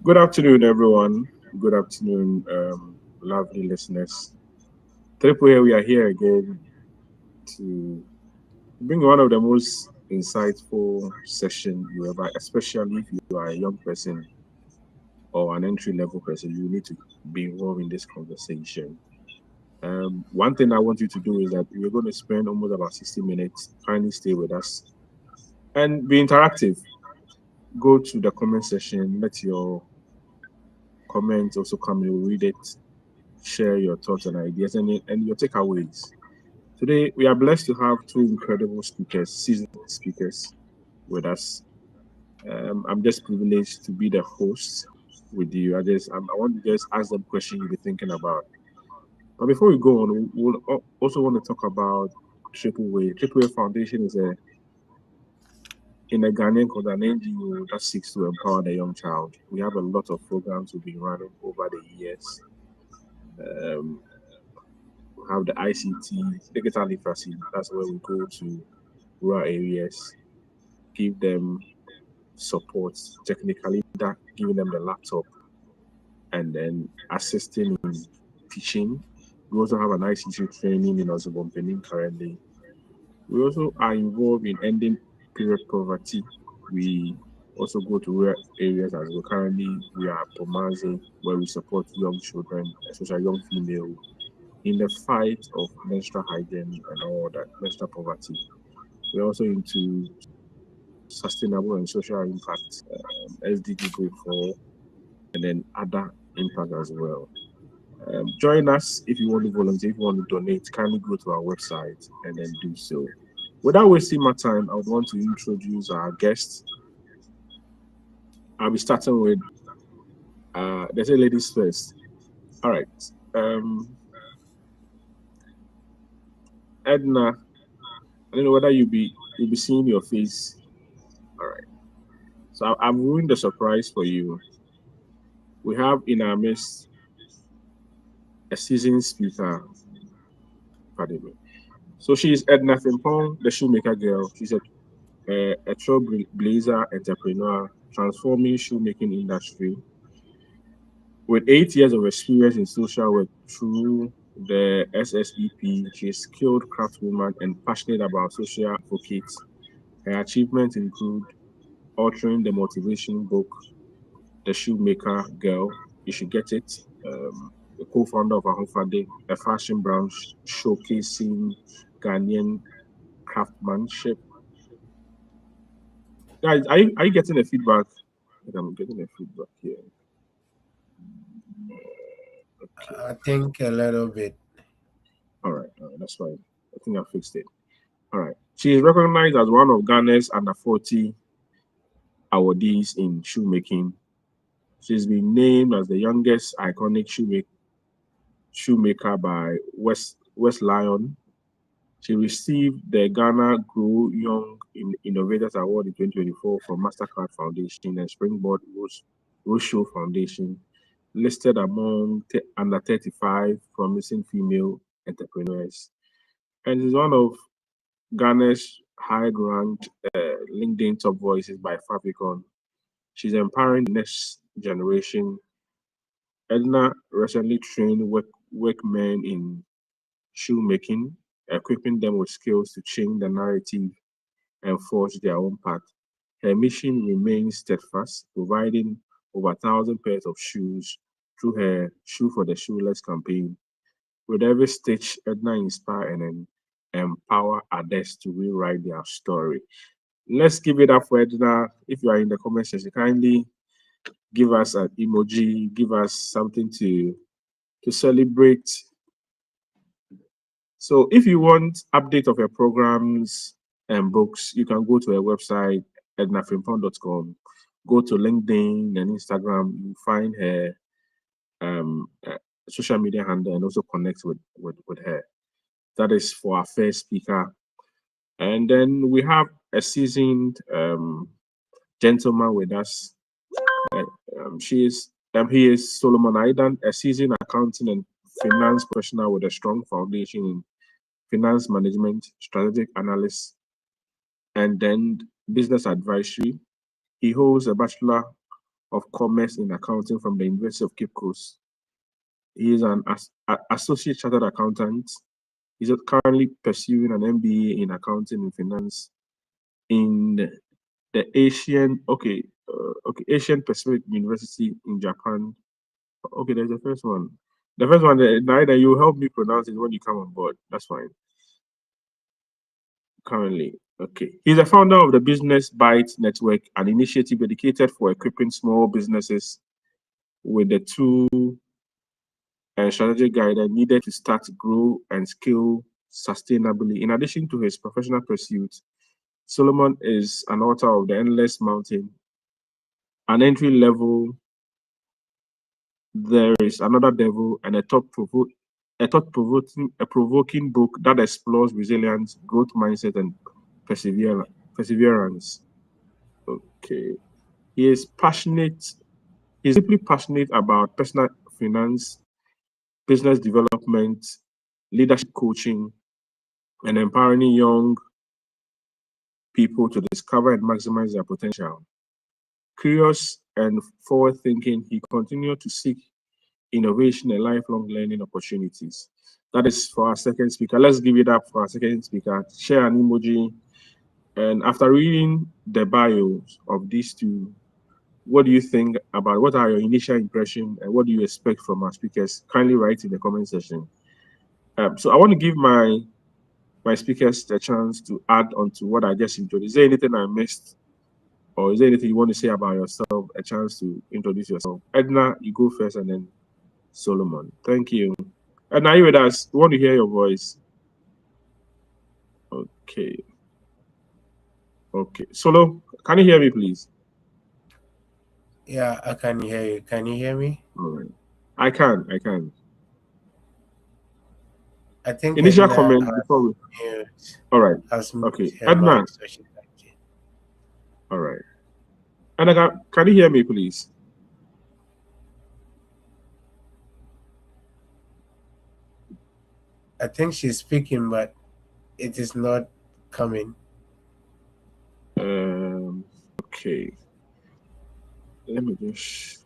Good afternoon, everyone. Good afternoon, lovely listeners. Triple here, we are here again to bring one of the most insightful session you ever, especially if you are a young person or an entry level person, you need to be involved in this conversation. One thing I want you to do is that we're going to spend almost about 60 minutes. Kindly stay with us and be interactive. Go to the comment section, let your comments also come in, we'll read it, share your thoughts and ideas and your takeaways. Today, we are blessed to have two incredible speakers, seasoned speakers with us. I'm just privileged to be the host with you. I want to just ask them questions you'll be thinking about. But before we go on, also want to talk about Triple Way. Triple Way Foundation is in a Ghanaian called an NGO that seeks to empower the young child. We have a lot of programs we've been running over the years. Um, we have the ICT, digital literacy. That's where we go to rural areas, give them support technically, that giving them the laptop and then assisting in teaching. We also have an ICT training in Ozobompeni currently. We also are involved in ending period poverty. We also go to rural areas as well. Currently, we are at Pomaze, where we support young children, especially young female, in the fight of menstrual hygiene and all that, menstrual poverty. We're also into sustainable and social impact, SDG Group 4, and then other impact as well. Join us if you want to volunteer, if you want to donate, kindly go to our website and then do so. Without wasting my time, I would want to introduce our guests. I'll be starting with there's a ladies first. All right. Um, Edna, I don't know whether you'll be seeing your face. All right. So I've ruined the surprise for you. We have in our midst a seasoned speaker. Pardon me. So she's Edna Frimpong, the shoemaker girl. She's a trailblazer entrepreneur transforming shoemaking industry with 8 years of experience in social work through the SSEP. She's a skilled craftswoman and passionate about social advocates. Her achievements include authoring the motivation book The Shoemaker Girl. You should get it. The co-founder of Ahofade, a fashion brand showcasing Ghanaian craftsmanship. Guys, are you getting a feedback? I think I'm getting a feedback here. Okay. I think a little bit. All right, that's fine. I think I fixed it. All right. She is recognized as one of Ghana's under 40 awardees in shoemaking. She's been named as the youngest iconic shoemaker by West Lion. She received the Ghana Grow Young Innovators Award in 2024 from MasterCard Foundation and Springboard Roadshow Foundation, listed among under 35 promising female entrepreneurs. And is one of Ghana's high-ranked LinkedIn top voices by Fabricon. She's empowering the next generation. Edna recently trained workmen in shoemaking, equipping them with skills to change the narrative and forge their own path. Her mission remains steadfast, providing over 1,000 pairs of shoes through her Shoe for the Shoeless campaign. With every stitch, Edna inspire and empower others to rewrite their story. Let's give it up for Edna. If you are in the comment section, kindly give us an emoji, give us something to celebrate. So if you want update of your programs and books, you can go to our website ednafrimpong.com. Go to LinkedIn and Instagram. You find her social media handle and also connect with her. That is for our first speaker. And then we have a seasoned gentleman with us. Uh, he is Solomon Aidan, a seasoned accounting and finance professional with a strong foundation in finance management, strategic analysis, and then business advisory. He holds a Bachelor of Commerce in Accounting from the University of Cape Coast. He is an associate chartered accountant. He's currently pursuing an MBA in accounting and finance in the Asian Pacific University in Japan. Okay, there's the first one. The first one, neither you help me pronounce it when you come on board. That's fine. Currently, okay. He's a founder of the Business Bytes Network, an initiative dedicated for equipping small businesses with the tool and strategic guidance needed to start, grow, and scale sustainably. In addition to his professional pursuits, Solomon is an author of The Endless Mountain, an entry level, There is Another Devil, and a provoking book that explores resilience, growth mindset, and perseverance. Okay. He is passionate, he's deeply passionate about personal finance, business development, leadership coaching, and empowering young people to discover and maximize their potential. Curious and forward thinking, he continued to seek innovation and lifelong learning opportunities. That is for our second speaker. Let's give it up for our second speaker. Share an emoji. And after reading the bios of these two, what do you think about what are your initial impressions and what do you expect from our speakers? Kindly write in the comment section. So I want to give my speakers the chance to add on to what I just introduced. Is there anything I missed, or is there anything you want to say about yourself? A chance to introduce yourself. Edna, you go first, and then Solomon. Thank you. And are you with us? We want to hear your voice. Okay. Okay. Solo, can you hear me, please? Yeah, I can hear you. Can you hear me? All right. I can. I can. I think Initial Edna comment before we. mute, All right. has Okay. mute her Edna. mic, so she can hear. All right. Edna, can you hear me, please? I think she's speaking, but it is not coming. Okay. Let me just.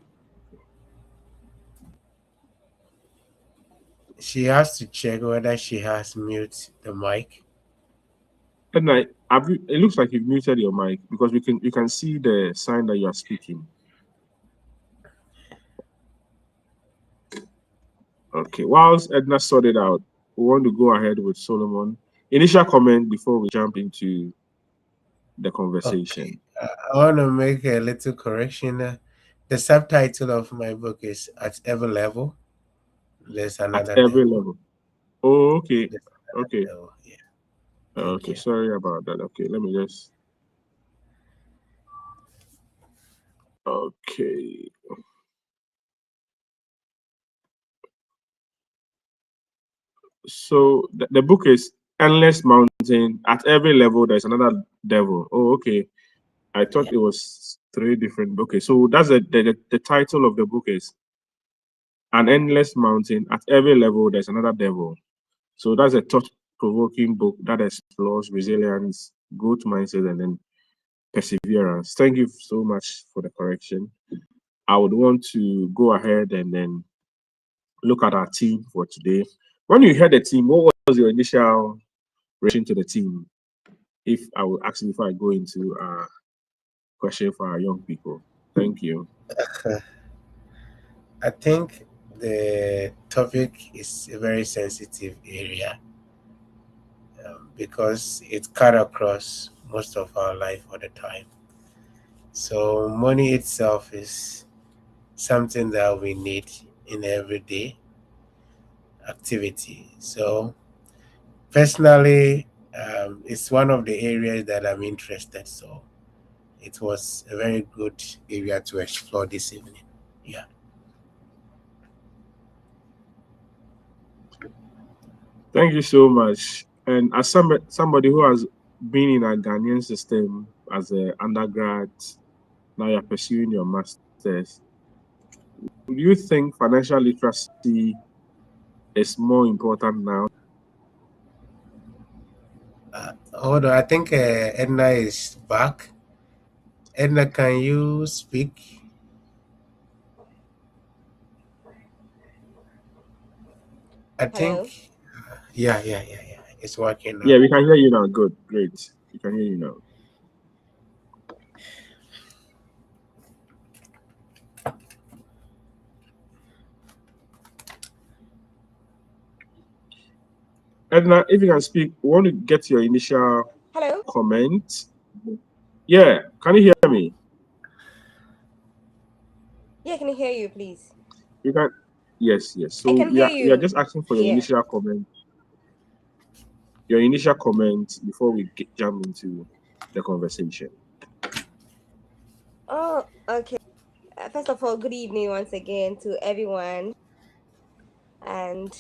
She has to check whether she has mute the mic. Edna, it looks like you've muted your mic because you can see the sign that you are speaking. Okay. Whilst Edna sorted out, we want to go ahead with Solomon. Initial comment before we jump into the Okay, conversation. I want to make a little correction. The subtitle of my book is At Every Level, There's At Another every Devil. level. Oh, okay. There's another Okay. devil. Yeah, thank Okay. you. Sorry about that. Okay. Let me just. Okay. So the book is Endless Mountain. At every level, there's another devil. Oh, okay. I thought Yeah, it was three different. Okay. So that's the title of the book is An Endless Mountain. At every level, there's another devil. So that's a thought provoking book that explores resilience, growth mindset, and then perseverance. Thank you so much for the correction. I would want to go ahead and then look at our team for today. When you heard the team, what was your initial reaction to the team? If I will ask you before I go into a question for our young people. Thank you. I think the topic is a very sensitive area because it cut across most of our life all the time. So money itself is something that we need in everyday activity. So personally, it's one of the areas that I'm interested. So it was a very good area to explore this evening. Yeah. Thank you so much. And as somebody who has been in a Ghanaian system as an undergrad, now you're pursuing your master's. Do you think financial literacy is more important now? Hold on, I think Edna is back. Edna, can you speak? I Hello. think, yeah. It's working now. Yeah, we can hear you now. Good, great. We can hear you now. Edna, if you can speak, we want to get your initial Hello. comment. Yeah, can you hear me? Yeah, can I hear you, please? You can. Yes, yes. I So can we hear are you. just asking for Yeah. your initial comment before we jump into the conversation. Oh, okay. First of all, good evening once again to everyone, and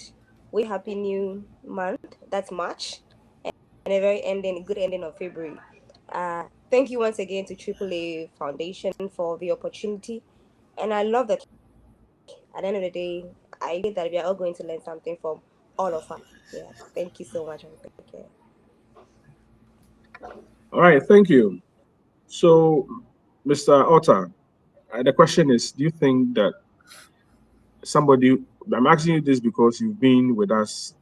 happy new month. That's March, and a very good ending of February. Thank you once again to AAA Foundation for the opportunity, and I love that. At the end of the day, I believe that we are all going to learn something from all of us. Yeah. Thank you so much. Take care. All right, thank you. So, Mr. Otter, the question is: do you think that somebody? I'm asking you this because you've been with us.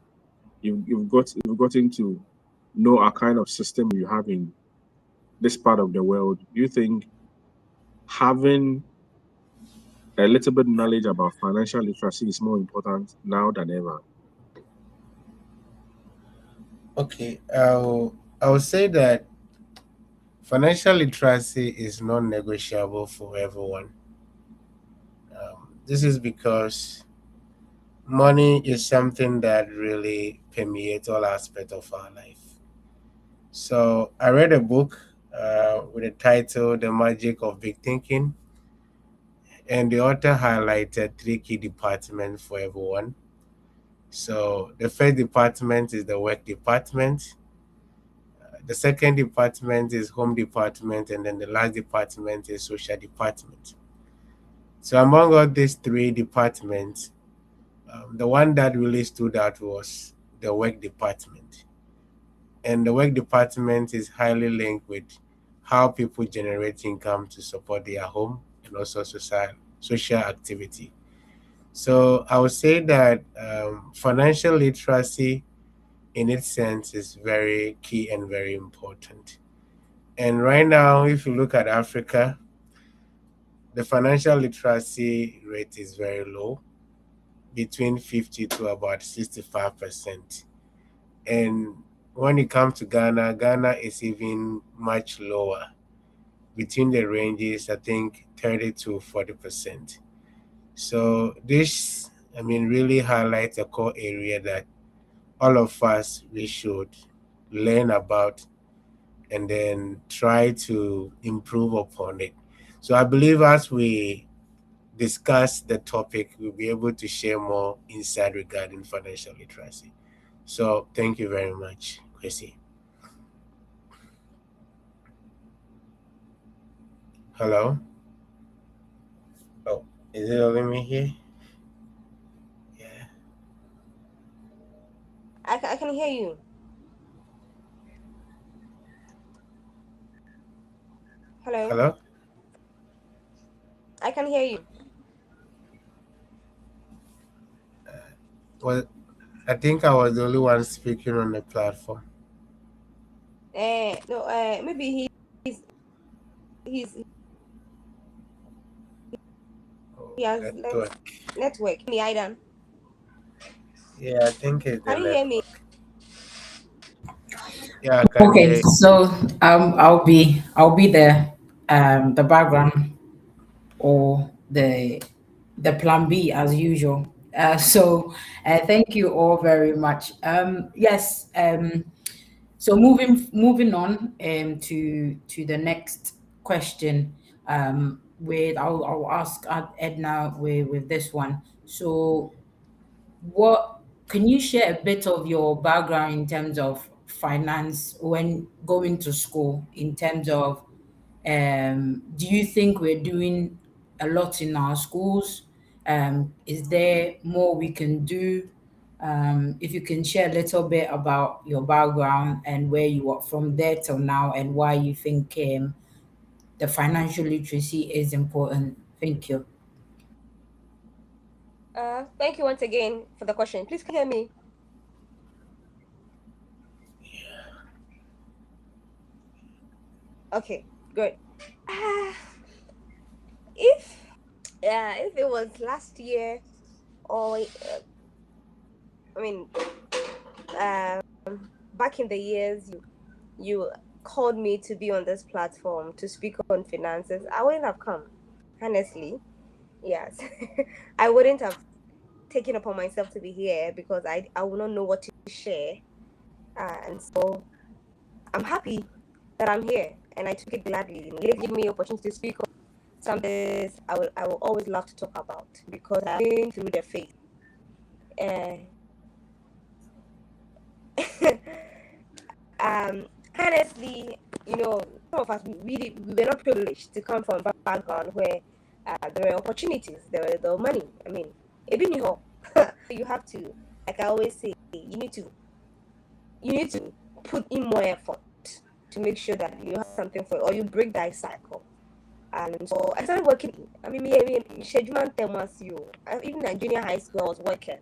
You've gotten to know our kind of system you have in this part of the world. Do you think having a little bit knowledge about financial literacy is more important now than ever? Okay, I'll say that financial literacy is non-negotiable for everyone. This is because money is something that really permeates all aspects of our life. So I read a book with the title "The Magic of Big Thinking," and the author highlighted three key departments for everyone. So the first department is the work department. The second department is home department, and then the last department is social department. So among all these three departments, the one that really stood out was the work department. And the work department is highly linked with how people generate income to support their home and also social activity. So I would say that financial literacy in its sense is very key and very important. And right now, if you look at Africa, the financial literacy rate is very low, between 50 to about 65%. And when it comes to Ghana, Ghana is even much lower. Between the ranges, I think 30 to 40%. So this, really highlights a core area that all of us we should learn about and then try to improve upon it. So I believe as we discuss the topic, we'll be able to share more insight regarding financial literacy. So thank you very much, Chrissy. Hello? Oh, is it only me here? Yeah. I can hear you. Hello. Hello? I can hear you. Well, I think I was the only one speaking on the platform. No. Maybe he's Oh, he has left network. network. Me, Aidan. Yeah, I think it's the Can you hear me? network. Yeah, I can Okay, hear you. so I'll be the background or the plan B as usual. Thank you all very much. Yes. So moving on to the next question. With I'll ask Edna with this one. So what can you share a bit of your background in terms of finance when going to school, in terms of do you think we're doing a lot in our schools? Is there more we can do? If you can share a little bit about your background and where you are from there till now, and why you think the financial literacy is important. Thank you. Thank you once again for the question. Please can you hear me? Okay, good. Uh, if if it was last year or I mean back in the years you called me to be on this platform to speak on finances, I wouldn't have come. Honestly, yes, I wouldn't have taken upon myself to be here because I would not know what to share, and so I'm happy that I'm here and I took it gladly. It gave me opportunity to speak on something I will always love to talk about because I've been through the faith. Uh, honestly, some of us we were not privileged to come from a background where there were opportunities, there were the money. I mean, it didn't help. You have to, like I always say, you need to put in more effort to make sure that you have something for it, or you break that cycle. And so I started working. I mean, schedule was you. Even in junior high school, I was working.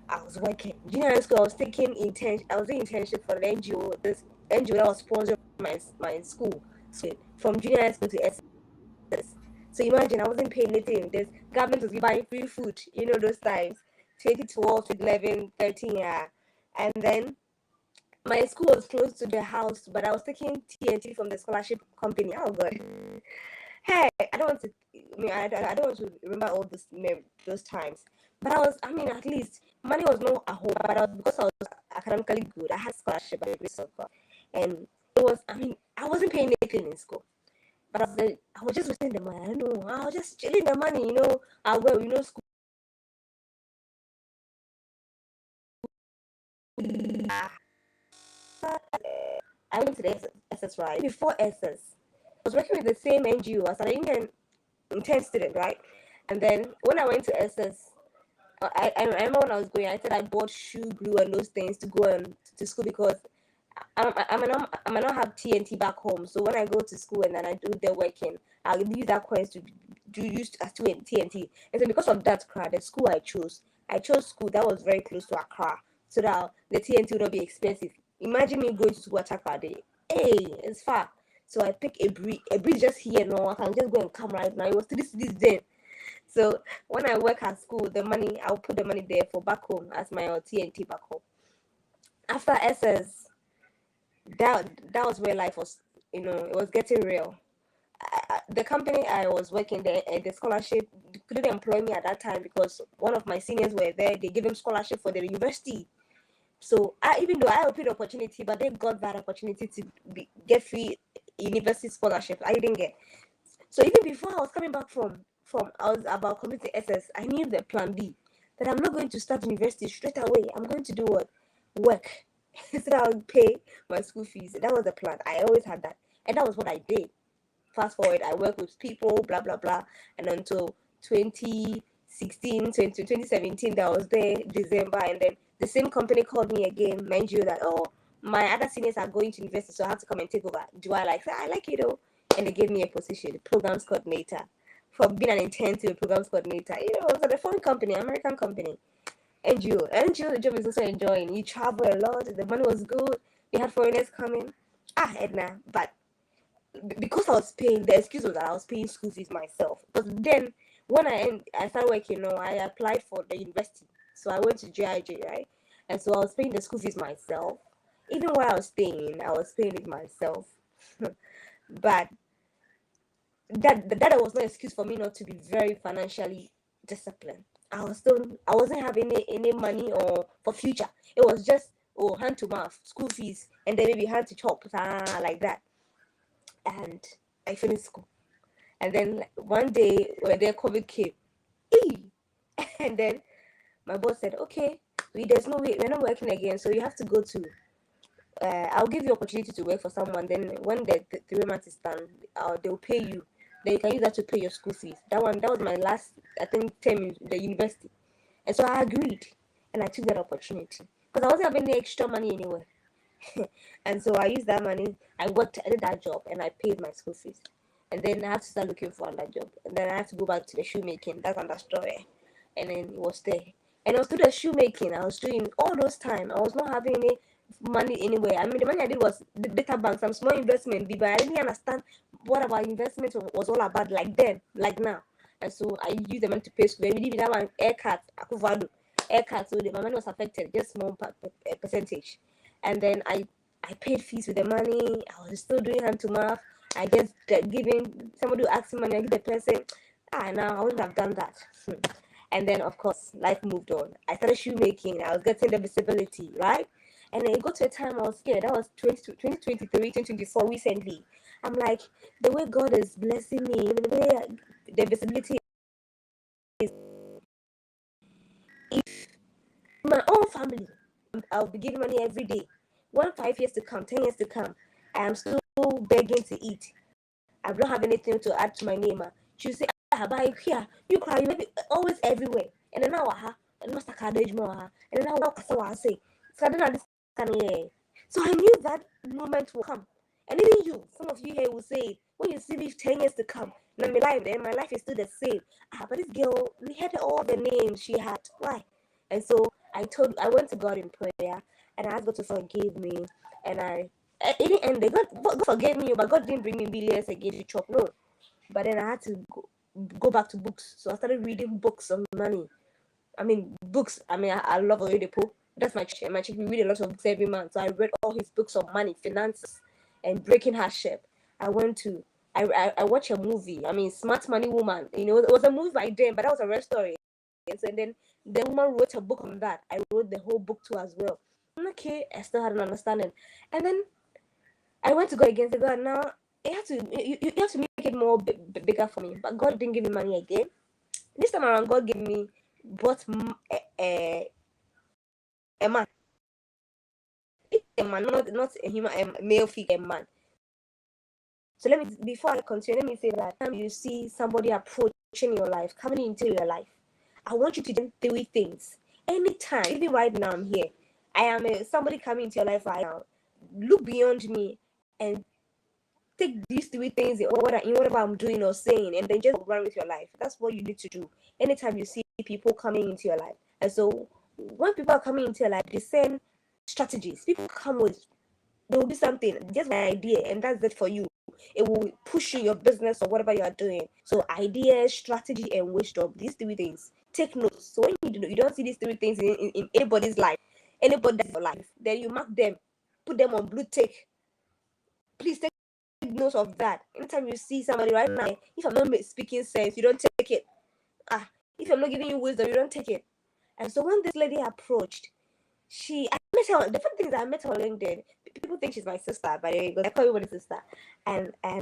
I was working. Junior high school, I was taking intern. I was doing internship for the NGO. This NGO that was sponsoring my school. So from junior high school to SS. So imagine I wasn't paying anything. This government was buying free food. Those times, 2012, 2011, 13, yeah. And then my school was close to the house, but I was taking TNT from the scholarship company. Oh God. Hey, I don't want to. I don't want to remember all those times. But at least money was not a whole. But because I was academically good, I had scholarship at the grace of God, and it was. I wasn't paying anything in school, but I was just wasting the money. I don't know. I was just chilling the money. School. I went to the SS right before SS. I was working with the same NGO as an intern student, right? And then when I went to SS, I remember when I was going, I said I bought shoe glue and those things to go to school because I might not have TNT back home. So when I go to school and then I do the working, I'll use that coins to do use as TNT. And so because of that crowd, the school I chose school that was very close to Accra, so that the TNT would not be expensive. Imagine me going to school at Accra Day. Hey, it's far. So I pick a bridge just here. No, I can just go and come right now. It was this then. So when I work at school, I'll put the money there for back home as my TNT back home. After SS, that was where life was, it was getting real. The company I was working there, the scholarship couldn't employ me at that time because one of my seniors were there. They gave them scholarship for the university. So even though I applied the opportunity, but they got that opportunity to get free university scholarship. I didn't get. So even before I was coming back from I was about community SS, I knew the plan B that I'm not going to start university straight away. I'm going to do what? Work. So that I'll pay my school fees. That was the plan. I always had that. And that was what I did. Fast forward, I worked with people, blah blah blah. And until 2016, 2017, that I was there, December, and then the same company called me again, mind you that my other seniors are going to university, so I have to come and take over. Do I like that? I like it though. And they gave me a position, programs coordinator. From being an intern to a programs coordinator. It was at a foreign company, American company. NGO, the job is also enjoying. You travel a lot, the money was good, we had foreigners coming. Edna, but because I was paying, the excuse was that I was paying school fees myself. But then when I started working, I applied for the university. So I went to GIJ, right? And so I was paying the school fees myself. Even while I was paying it myself. But that was no excuse for me not to be very financially disciplined. I wasn't having any money or for future. It was just hand to mouth, school fees, and then maybe hand to chop, like that. And I finished school. And then one day when the COVID came, and then my boss said, "Okay, there's no way we're not working again, so you have to go to I'll give you opportunity to work for someone. Then when the 3 months is done, they'll pay you. Then you can use that to pay your school fees." That was my last, I think, term in the university, and so I agreed, and I took that opportunity because I wasn't having any extra money anywhere, and so I used that money. I did that job, and I paid my school fees, and then I have to start looking for another job, and then I have to go back to the shoemaking. That's another story. and then it was there. And I was doing the shoemaking. I was doing all those time. I was not having any money anywhere. I mean, the money I did was the data bank, some small investment, but I didn't understand what about investment was all about like then, like now. And so I used the money to pay school. We didn't have an aircut, so my money was affected, just small percentage. And then I paid fees with the money. I was still doing hand to mouth. I just giving somebody who asked me money, I give the person. Now I wouldn't have done that. And then of course life moved on. I started shoemaking. I was getting the visibility, right? And then it got to a time I was scared. That was 2023, 2024 recently. I'm like, the way God is blessing me, the way the visibility is, if my own family, I'll be giving money every day. 5 years to come, 10 years to come, I am still begging to eat. I don't have anything to add to my name. She'll say, buy here, you cry, you be always everywhere. And then now, and master card more, and then now, I say, so I knew that moment will come. And even you, some of you here will say, when you see me 10 years to come, and my life is still the same. But this girl, we had all the names she had. Why? And so I went to God in prayer, and I asked God to forgive me. And in the end, God forgave me, but God didn't bring me billions again to chop. No. But then I had to go back to books. So I started reading books on money. I mean, books. I mean, I love Oyedepo. That's my church. My church, we read a lot of books every month. So I read all his books on money, finances, and breaking hardship. I watched a movie. I mean, Smart Money Woman. You know, it was a movie by them, but that was a real story. And then the woman wrote a book on that. I wrote the whole book too as well. Okay, I still had an understanding. And then I went to God again. Said, God, now you have to make it more bigger for me. But God didn't give me money again. This time around, God gave me bought a man. A man, not a human, a male figure, a man. So before I continue, let me say that time you see somebody approaching your life, coming into your life, I want you to do 3 things. Anytime, even right now, I'm here. I am somebody coming into your life right now. Look beyond me and take these 3 things in whatever I'm doing or saying, and then just run with your life. That's what you need to do. Anytime you see people coming into your life. And so when people are coming into your life, they send strategies. People come with, they will do something, just an idea, and that's it for you. It will push you your business or whatever you are doing. So ideas, strategy, and wisdom, these 3 things. Take notes. So when you don't see these 3 things in anybody's life, anybody's life, then you mark them, put them on blue tick. Please take note of that. Anytime you see somebody right now, if I'm not speaking sense, you don't take it. If I'm not giving you wisdom, you don't take it. And so when this lady approached, I met her. The funny thing is, I met her on LinkedIn. People think she's my sister, but I call everybody sister. And I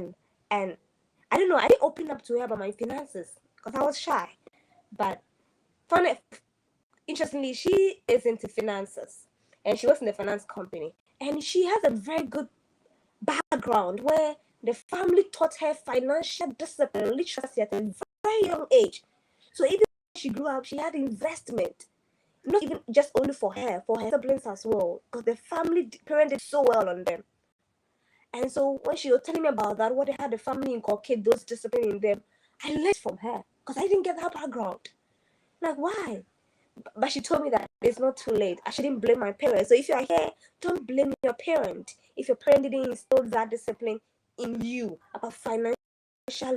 don't know. I didn't open up to her about my finances because I was shy. But interestingly, she is into finances, and she works in the finance company, and she has a very good background where the family taught her financial discipline, literacy at a very young age. So even when she grew up, she had investment, not even just only for her siblings as well, because the family parented so well on them. And so when she was telling me about that, what they had the family inculcate those discipline in them, I learned from her because I didn't get that background. Like, why? But she told me that it's not too late. I shouldn't blame my parents. So if you are here, don't blame your parent. If your parent didn't instill that discipline in you about financial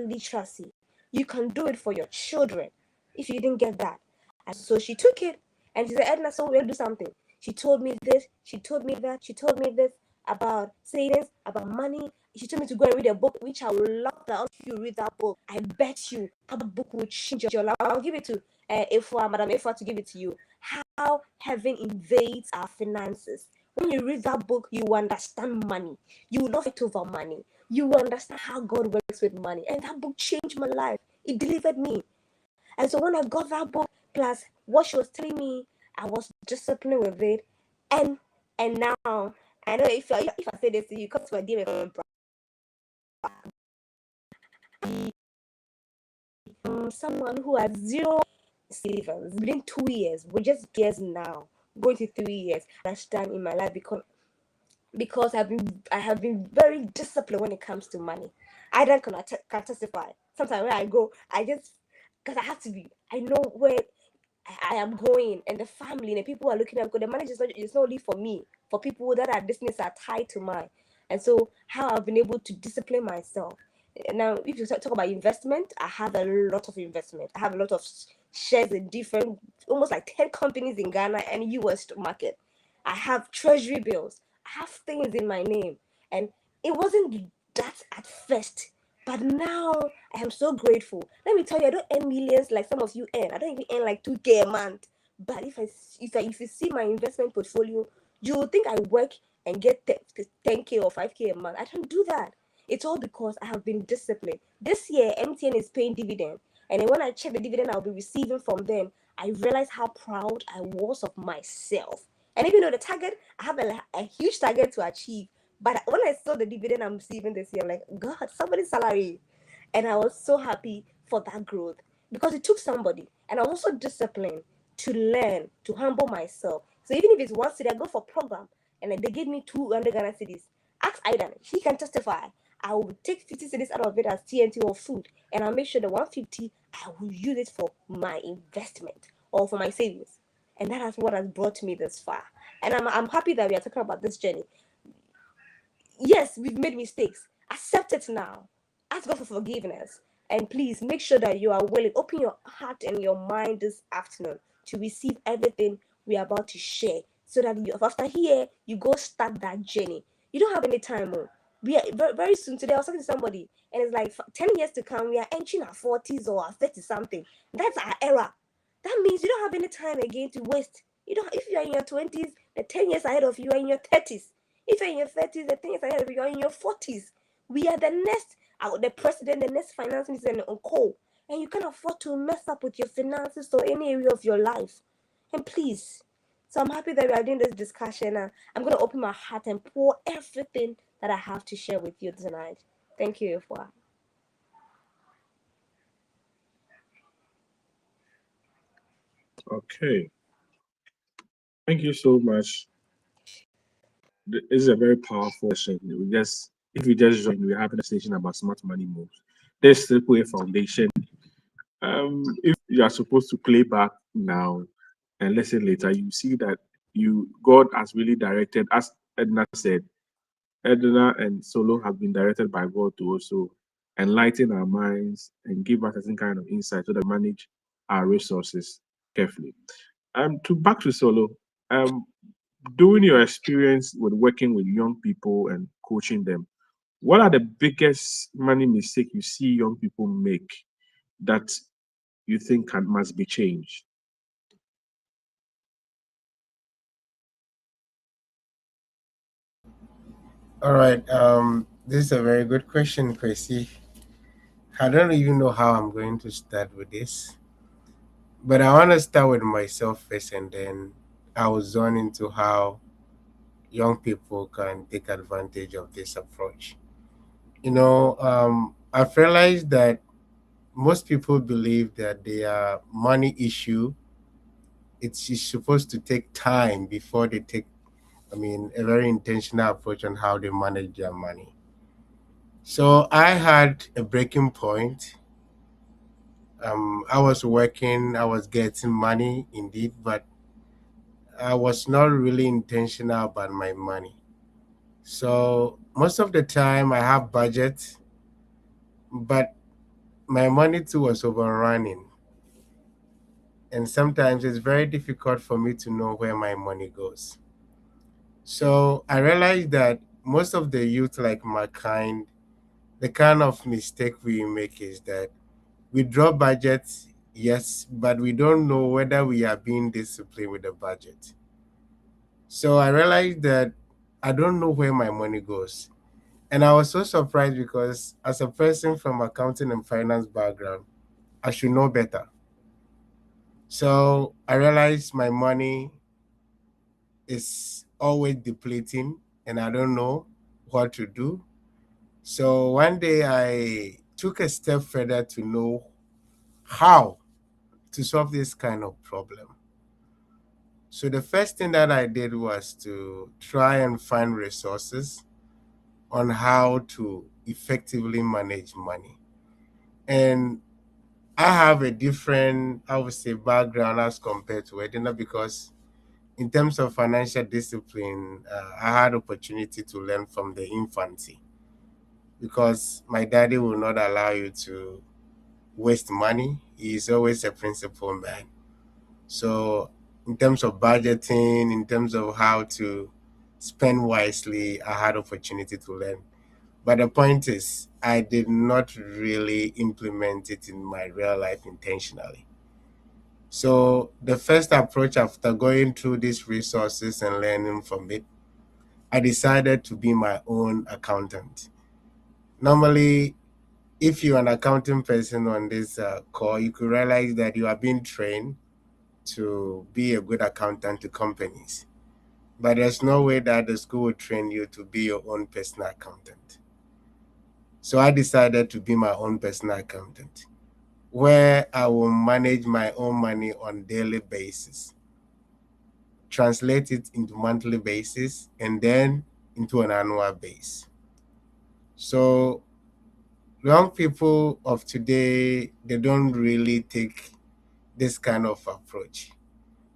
literacy, you can do it for your children if you didn't get that. And so she took it and she said, Edna, so we'll do something. She told me this, she told me that, she told me this about savings, about money. She told me to go and read a book, which I would love that if you read that book. I bet you that book will change your life. I'll give it to Madam Efua to give it to you. How heaven invades our finances. When you read that book, you understand money. You will not fight over money. You will understand how God works with money. And that book changed my life. It delivered me. And so when I got that book, plus what she was telling me, I was disciplined with it. And now, I know if I say this to you, come to my dear someone who has 0 savings within 2 years, we're just years now, going to 3 years, understand in my life because I have been very disciplined when it comes to money. I don't can testify. Sometimes when I go, I just because I have to be. I know where I am going, and the family and the people are looking at, because the money is not, it's not only for me, for people that are business are tied to mine. And so how I've been able to discipline myself. Now, if you talk about investment, I have a lot of investment. I have a lot of shares in different, almost like 10 companies in Ghana and US market. I have treasury bills. I have things in my name. And it wasn't that at first, but now I am so grateful. Let me tell you, I don't earn millions like some of you earn. I don't even earn like 2K a month. But if you see my investment portfolio, you will think I work and get 10K or 5K a month. I don't do that. It's all because I have been disciplined. This year, MTN is paying dividend. And then when I check the dividend I'll be receiving from them, I realized how proud I was of myself. And even though the target, I have a huge target to achieve. But when I saw the dividend I'm receiving this year, I'm like, God, somebody's salary. And I was so happy for that growth because it took somebody. And I was also disciplined to learn, to humble myself. So even if it's one city, I go for program and then they give me 200 Ghana cities. Ask Aidan, he can testify. I will take 50 cities out of it as TNT or food, and I'll make sure the 150 I will use it for my investment or for my savings. And that is what has brought me this far. And I'm happy that we are talking about this journey. Yes, we've made mistakes. Accept it now. Ask God for forgiveness. And please make sure that you are willing. Open your heart and your mind this afternoon to receive everything we are about to share. So that you, after here, you go start that journey. You don't have any time. Oh. We are very, very soon today. I was talking to somebody, and it's like 10 years to come, we are entering our 40s or our 30 something. That's our era. That means you don't have any time again to waste. You don't, if you are in your 20s, the 10 years ahead of you are in your 30s. If you're in your 30s, the thing is ahead of you, you're in your 40s. We are the next, the president, the next finance minister, and co. And you can't afford to mess up with your finances or any area of your life. And please, so I'm happy that we are doing this discussion. I'm going to open my heart and pour everything that I have to share with you tonight. Thank you, Efwa. Okay. Thank you so much. This is a very powerful session. We just if you just join, we're having a session about smart money moves. There's triple A foundation. If you are supposed to play back now and listen later, you see that you God has really directed, as Edna said, Edna and Solo have been directed by God to also enlighten our minds and give us a certain kind of insight so that we manage our resources carefully. To back to Solo, um, during your experience with working with young people and coaching them, what are the biggest money mistake you see young people make that you think must be changed? All right. This is a very good question, Chrissy. I don't even know how I'm going to start with this, but I want to start with myself first, and then I will zone into how young people can take advantage of this approach. I've realized that most people believe that their money issue it's supposed to take time before they take, a very intentional approach on how they manage their money. So I had a breaking point. I was working, I was getting money indeed, but I was not really intentional about my money. So most of the time I have budget, but my money too was overrunning. And sometimes it's very difficult for me to know where my money goes. So I realized that most of the youth, like my kind, the kind of mistake we make is that we draw budgets, yes, but we don't know whether we are being disciplined with the budget. So I realized that I don't know where my money goes. And I was so surprised because as a person from accounting and finance background, I should know better. So I realized my money is always depleting and I don't know what to do. So one day I took a step further to know how to solve this kind of problem. So the first thing that I did was to try and find resources on how to effectively manage money. And I have a different, I would say, background as compared to Edina because in terms of financial discipline, I had opportunity to learn from the infancy because my daddy will not allow you to waste money. He is always a principled man. So in terms of budgeting, in terms of how to spend wisely, I had opportunity to learn. But the point is, I did not really implement it in my real life intentionally. So the first approach after going through these resources and learning from it, I decided to be my own accountant. Normally, if you're an accounting person on this call, you could realize that you are being trained to be a good accountant to companies. But there's no way that the school will train you to be your own personal accountant. So I decided to be my own personal accountant, where I will manage my own money on daily basis, translate it into monthly basis, and then into an annual base. So young people of today, they don't really take this kind of approach.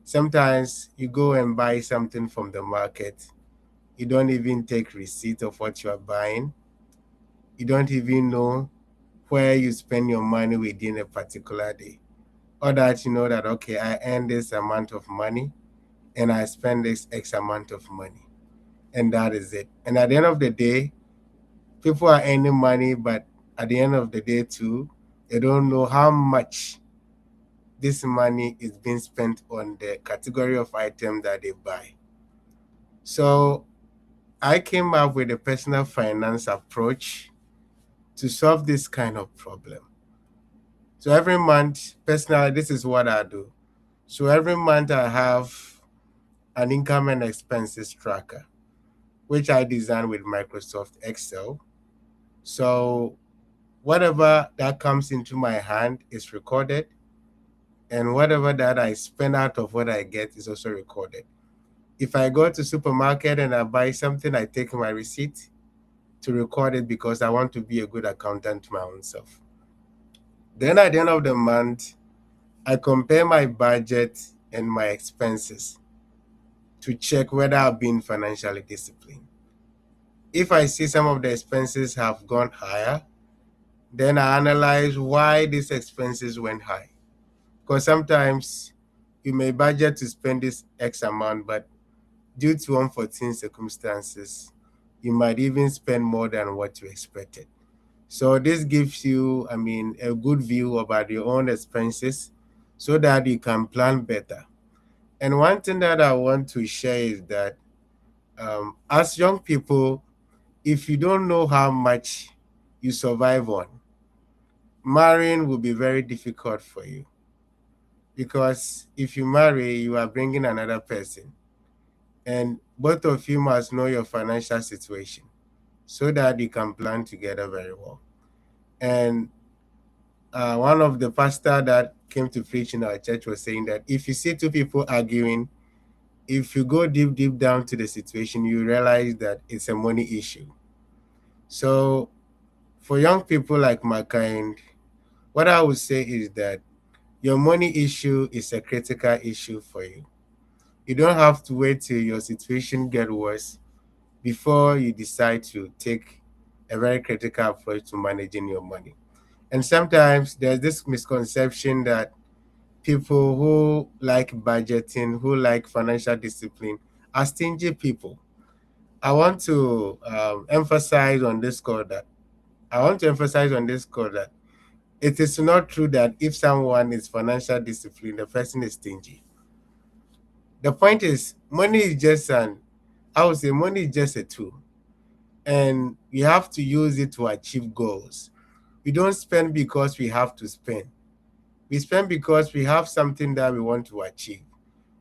Sometimes you go and buy something from the market, you don't even take receipt of what you are buying. You don't even know where you spend your money within a particular day. Or that you know that, okay, I earn this amount of money and I spend this X amount of money. And that is it. And at the end of the day, people are earning money, but at the end of the day, too, they don't know how much this money is being spent on the category of item that they buy. So I came up with a personal finance approach to solve this kind of problem. So every month, personally, this is what I do. So every month I have an income and expenses tracker, which I design with Microsoft Excel. So whatever that comes into my hand is recorded, and whatever that I spend out of what I get is also recorded. If I go to supermarket and I buy something, I take my receipt to record it because I want to be a good accountant to my own self. Then at the end of the month, I compare my budget and my expenses to check whether I've been financially disciplined. If I see some of the expenses have gone higher, then I analyze why these expenses went high. Because sometimes you may budget to spend this X amount, but due to unforeseen circumstances, you might even spend more than what you expected. So this gives you, a good view about your own expenses so that you can plan better. And one thing that I want to share is that as young people, if you don't know how much you survive on, marrying will be very difficult for you. Because if you marry, you are bringing another person, and both of you must know your financial situation so that you can plan together very well. And one of the pastor that came to preach in our church was saying that if you see two people arguing, if you go deep down to the situation, you realize that it's a money issue. So for young people like my kind, what I would say is that your money issue is a critical issue for you. You don't have to wait till your situation get worse before you decide to take a very critical approach to managing your money. And sometimes there's this misconception that people who like budgeting, who like financial discipline, are stingy people. I want to emphasize on this call that it is not true that if someone is financial discipline, the person is stingy. The point is, I would say money is just a tool, and we have to use it to achieve goals. We don't spend because we have to spend. We spend because we have something that we want to achieve.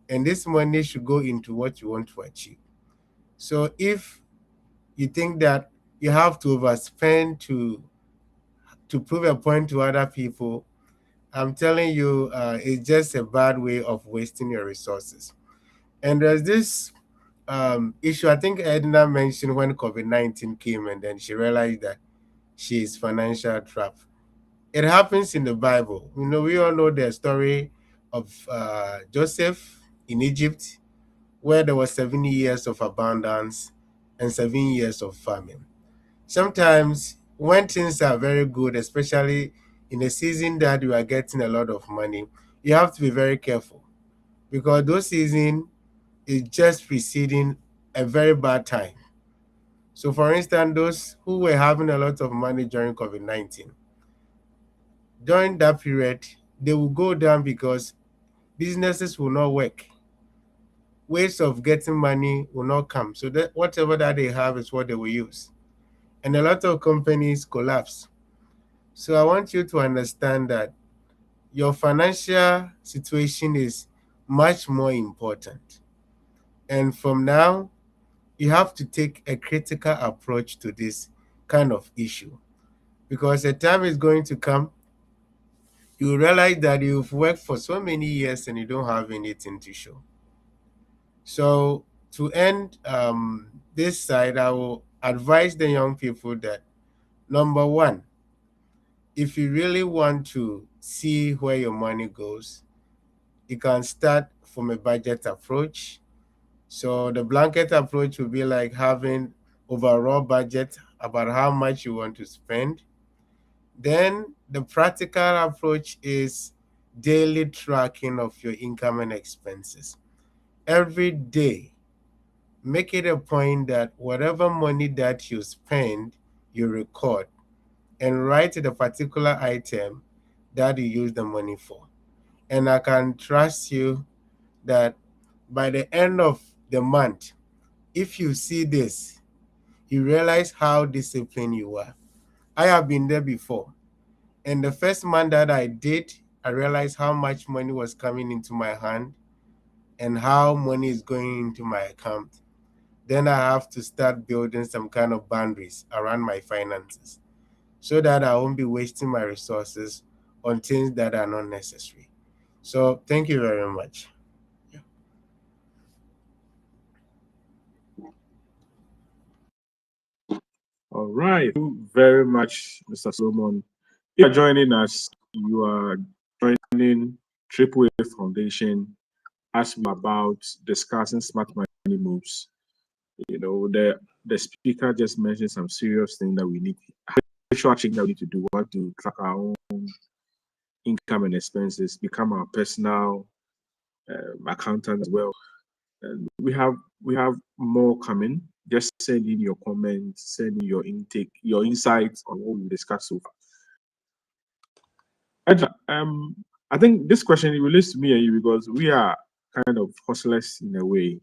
And this money should go into what you want to achieve. So if you think that you have to overspend to prove a point to other people, I'm telling you, it's just a bad way of wasting your resources. And there's this issue I think Edna mentioned when COVID-19 came, and then she realized that she is financial trapped. It happens in the Bible. We all know the story of Joseph in Egypt, where there was 70 years of abundance and 7 years of famine. Sometimes when things are very good, especially in a season that you are getting a lot of money, you have to be very careful, because those season is just preceding a very bad time. So for instance, those who were having a lot of money during COVID-19, during that period, they will go down because businesses will not work. Ways of getting money will not come. So that whatever that they have is what they will use. And a lot of companies collapse. So I want you to understand that your financial situation is much more important. And from now, you have to take a critical approach to this kind of issue, because a time is going to come, you realize that you've worked for so many years and you don't have anything to show. So to end this side, I will advise the young people that, number one, if you really want to see where your money goes, you can start from a budget approach. So the blanket approach will be like having overall budget about how much you want to spend. Then the practical approach is daily tracking of your income and expenses. Every day, make it a point that whatever money that you spend, you record and write the particular item that you use the money for. And I can trust you that by the end of the month, if you see this, you realize how disciplined you are. I have been there before. And the first month that I did, I realized how much money was coming into my hand and how money is going into my account. Then I have to start building some kind of boundaries around my finances so that I won't be wasting my resources on things that are not necessary. So thank you very much. All right. Thank you very much, Mr. Solomon. If you are joining us, you are joining Triple A Foundation as we are about discussing smart money moves. The speaker just mentioned some serious things that we need, actual change that we need to do. We want to track our own income and expenses, become our personal accountant as well. And we have more coming. Just send in your comments, send in your intake, your insights on what we discussed so far. Edra, I think this question relates to me and you because we are kind of hustlers in a way.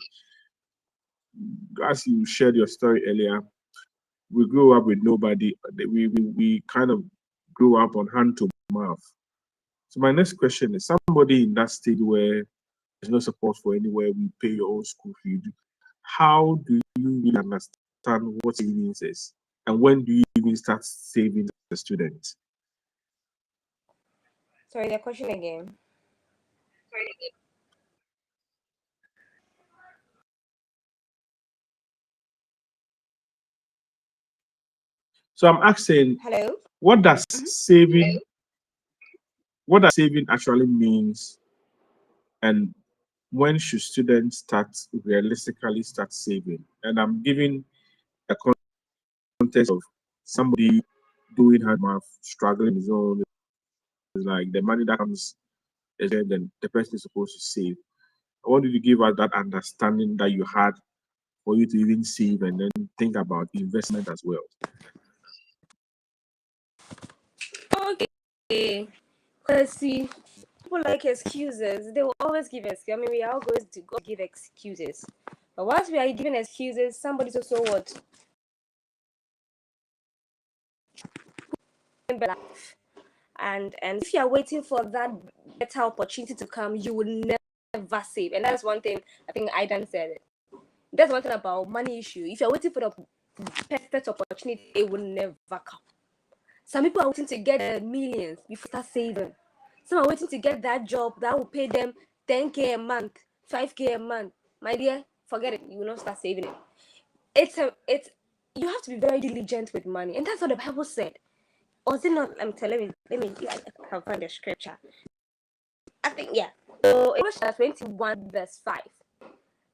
As you shared your story earlier, we grew up with nobody. We kind of grew up on hand to mouth. So my next question is: somebody in that stage where there's no support for anywhere, we pay your own school fee. How do you really understand what savings is, and when do you even start saving as a student? Sorry, the question again. So I'm asking, Hello? what does Mhm. saving what does saving actually means, and when should students realistically start saving? And I'm giving a context of somebody doing hard math, struggling his own. It's like the money that comes is there, then the person is supposed to save. I want you to give us that understanding that you had for you to even save and then think about investment as well. Okay. Because see, people like excuses. They will always give excuses. I mean, we are all going to go give excuses. But once we are giving excuses, somebody's also what? Life. And if you are waiting for that better opportunity to come, you will never save. And that's one thing I think Aidan said it. That's one thing about money issue. If you're waiting for the perfect opportunity, it will never come. Some people are waiting to get the millions before start saving. Some are waiting to get that job that will pay them 10K a month, 5K a month. My dear, forget it. You will not start saving it. It's you have to be very diligent with money, and that's what the Bible said. Or is it not? Let me I can find the scripture. I think, yeah. So in Proverbs 21 verse 5.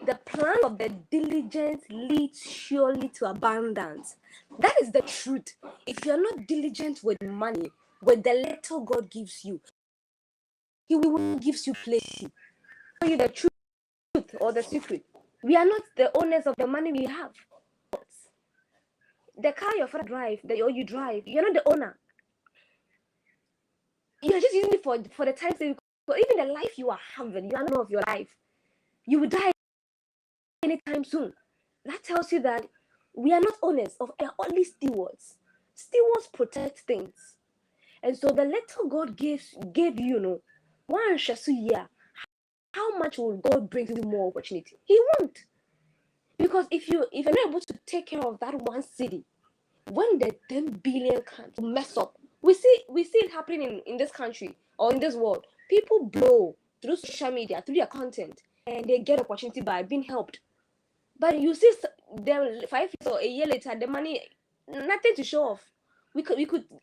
The plan of the diligent leads surely to abundance. That is the truth. If you're not diligent with money, with the little God gives you, He will give you plenty. Tell you the truth or the secret. We are not the owners of the money we have. The car your father drive, or you drive, you're not the owner. You're just using it for the time saving. Even the life you are having, you are not of your life. You will die anytime soon. That tells you that we are not owners of, we are only stewards. Stewards protect things. And so the little God gave you, one year, how much will God bring you more opportunity? He won't. Because if you're not able to take care of that one city, when the 10 billion comes to mess up, we see it happening in this country or in this world. People blow through social media, through their content, and they get opportunity by being helped. But you see them 5 years or a year later, the money, nothing to show off. We could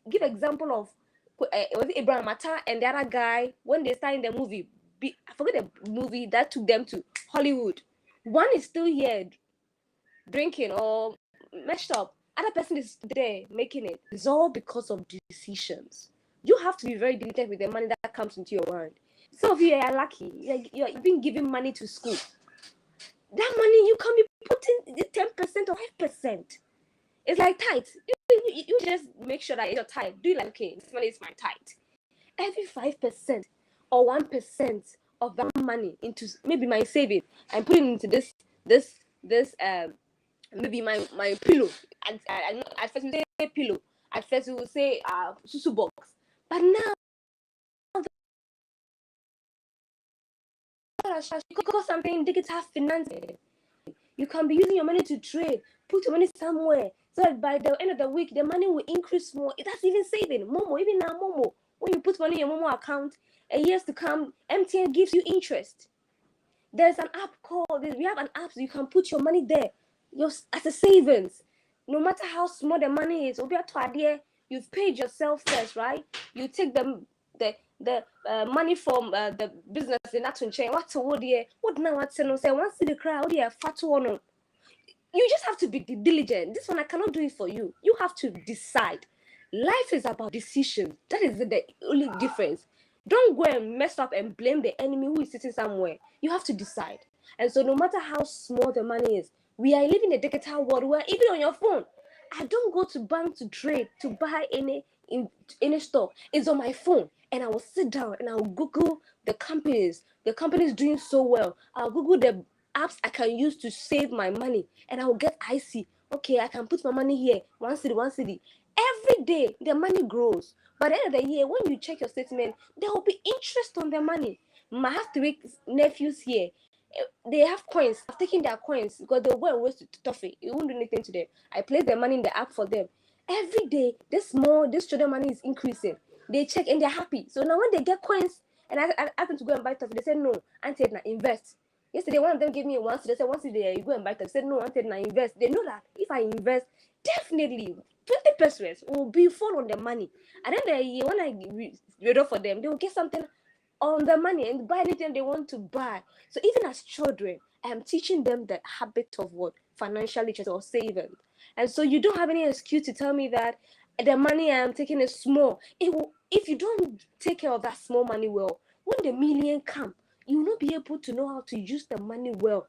give example of was it Abraham Mata and the other guy when they started the movie. I forget the movie that took them to Hollywood. One is still here drinking or messed up. Other person is there making it. It's all because of decisions. You have to be very diligent with the money that comes into your hand. Some of you are lucky. You're being given money to school. That money you can be putting 10% or 5%. It's like tithe. You just make sure that your tithe. Do you like, okay, this money is my tithe. Every 5% or 1% of that money into maybe my saving and put it into this maybe my pillow. At first we say pillow. At first we will say susu box. But now because something digital finance. You can be using your money to trade, put your money somewhere, so that by the end of the week, the money will increase more. That's even saving. Momo, even now, Momo, when you put money in your Momo account, a years to come, MTN gives you interest. There's an app we have an app so you can put your money there as a savings. No matter how small the money is, you've paid yourself first, right? You take the money from the business in that chain. What now? What say? Once the crowd, fat one. You just have to be diligent. This one I cannot do it for you. You have to decide. Life is about decisions. That is the only difference. Don't go and mess up and blame the enemy who is sitting somewhere. You have to decide. And so no matter how small the money is, we are living in a digital world where even on your phone, I don't go to bank to trade, to buy any stock. It's on my phone. And I will sit down and I will Google the companies. The companies doing so well. I'll Google the apps I can use to save my money. And I will get IC. Okay, I can put my money here. One city, one city. Every day, the money grows. By the end of the year, when you check your statement, there will be interest on the money. I have 3 nephews here. They have coins. I've taken their coins because they were waste to toffee. It won't do anything to them. I place the money in the app for them. Every day, this children money is increasing. They check and they're happy. So now when they get coins, and I ask them to go and buy toffee, they say no. Auntie Edna, invest. Yesterday, one of them gave me one cedi. They said, once you go and buy toffee. I said, no, Auntie Edna, invest. They know that if I invest, definitely 20% will be full on the money. And then when I read off for them, they will get something on the money and buy anything they want to buy. So even as children, I am teaching them the habit of what? Financial literacy or saving. And so you don't have any excuse to tell me that the money I am taking is small. If you don't take care of that small money well, when the million come, you will not be able to know how to use the money well.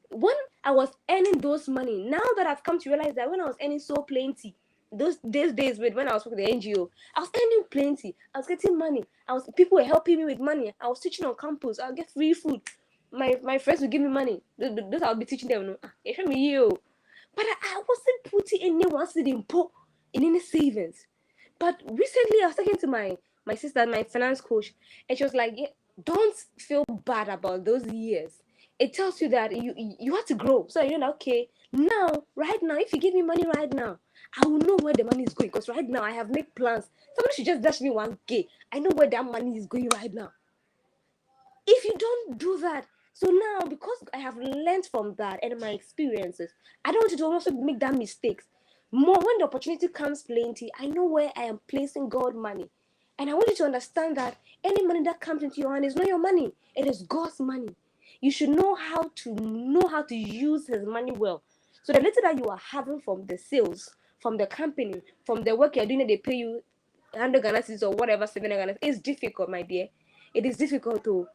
When I was earning those money, now that I've come to realize that when I was earning so plenty, those days when I was working the NGO, I was earning plenty. I was getting money. People were helping me with money. I was teaching on campus. I'll get free food. My friends would give me money. Those I'll be teaching them. But I wasn't putting any one cedi in any savings. But recently, I was talking to my sister, my finance coach, and she was like, yeah, don't feel bad about those years. It tells you that you have to grow. So you're like, okay, right now, if you give me money right now, I will know where the money is going. Because right now, I have made plans. Somebody should just dash me 1K. I know where that money is going right now. If you don't do that, so now, because I have learned from that and my experiences, I don't want you to also make that mistakes. More when the opportunity comes plenty, I know where I am placing God money. And I want you to understand that any money that comes into your hand is not your money. It is God's money. You should know how to use his money well. So the little that you are having from the sales, from the company, from the work you're doing, that they pay you 100 Ghana cedis or whatever, 700 Ghana, it's difficult, my dear. It is difficult too.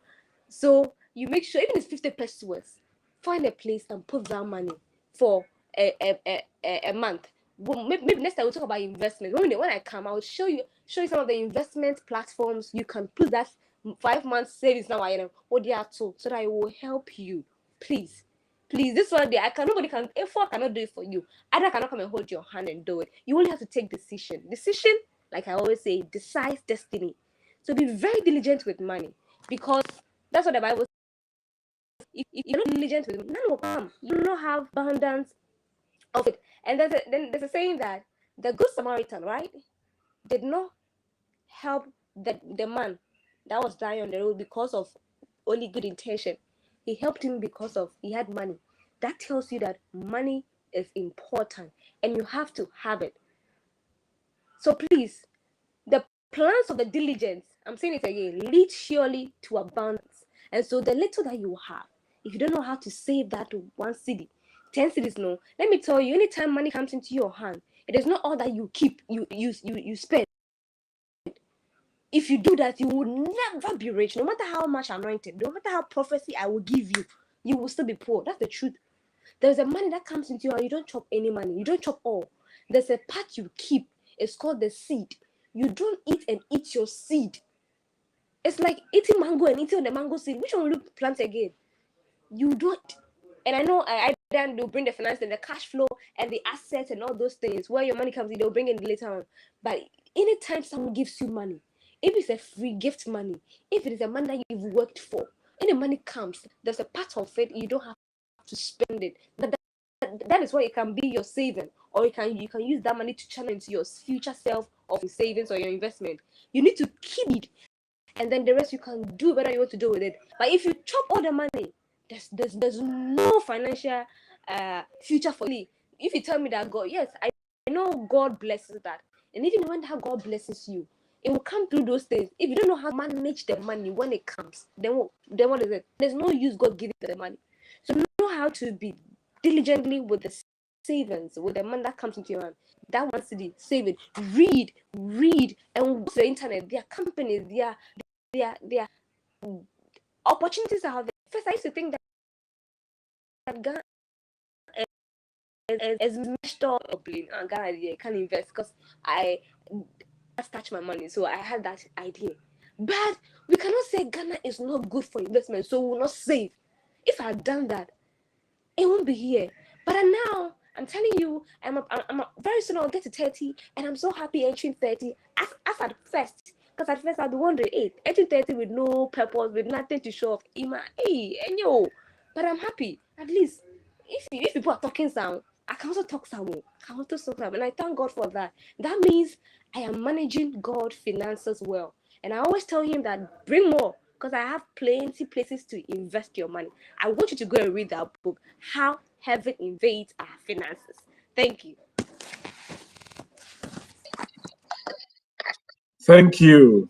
So you make sure, even if it's 50 pesos, find a place and put that money for a month. Well, maybe next time we'll talk about investment. When I come, I'll show you some of the investment platforms you can put that 5 months savings now. I know what they are too, so that it will help you. Please, this one day nobody can. If I cannot do it for you, either cannot come and hold your hand and do it. You only have to take decision. Decision, like I always say, decides destiny. So be very diligent with money, because that's what the Bible says. If you're not diligent with it, none will come. You will not have abundance of it. And there's a saying that the good Samaritan, right, did not help the man that was dying on the road because of only good intention. He helped him because of he had money. That tells you that money is important and you have to have it. So please, the plans of the diligence, I'm saying it again, lead surely to abundance. And so the little that you have, if you don't know how to save that to 1 cedi, 10 cedis, no. Let me tell you, anytime money comes into your hand, it is not all that you keep, you spend. If you do that, you will never be rich. No matter how much anointed, no matter how prophecy I will give you, you will still be poor. That's the truth. There's a money that comes into you and you don't chop any money. You don't chop all. There's a part you keep. It's called the seed. You don't eat and eat your seed. It's like eating mango and eating the mango seed. Which one will you plant again? You don't. And I know I then they'll bring the finance and the cash flow and the assets and all those things. Where your money comes in, they'll bring it later on. But anytime someone gives you money, if it's a free gift money, if it is a money that you've worked for, and the money comes, there's a part of it you don't have to spend it. That is why it can be your saving, or you can use that money to channel into your future self of savings or your investment. You need to keep it, and then the rest you can do whatever you want to do with it. But if you chop all the money, there's no financial future for you. If you tell me that God, yes, I know God blesses that, and even when that God blesses you, it will come through those things. If you don't know how to manage the money when it comes, then what is it? There's no use God giving the money. So know how to be diligently with the savings, with the money that comes into your hand. That 1 cedi, save it. Read, and go to the internet. There are companies, there are opportunities are out there. First, I used to think that Ghana is meshed up and Ghana I can't invest because I touch my money. So I had that idea. But we cannot say Ghana is not good for investment, so we will not save. If I had done that, it won't be here. But now I'm telling you, I'm very soon I'll get to 30, and I'm so happy entering 30. As at first, because at first I'd be wondering, hey, entering 30 with no purpose, with nothing to show off, hey, and yo. But I'm happy. At least if people are talking some, I can also talk some. And I thank God for that. That means I am managing God finances well. And I always tell him that bring more, because I have plenty places to invest your money. I want you to go and read that book, How Heaven Invades Our Finances. Thank you. Thank you.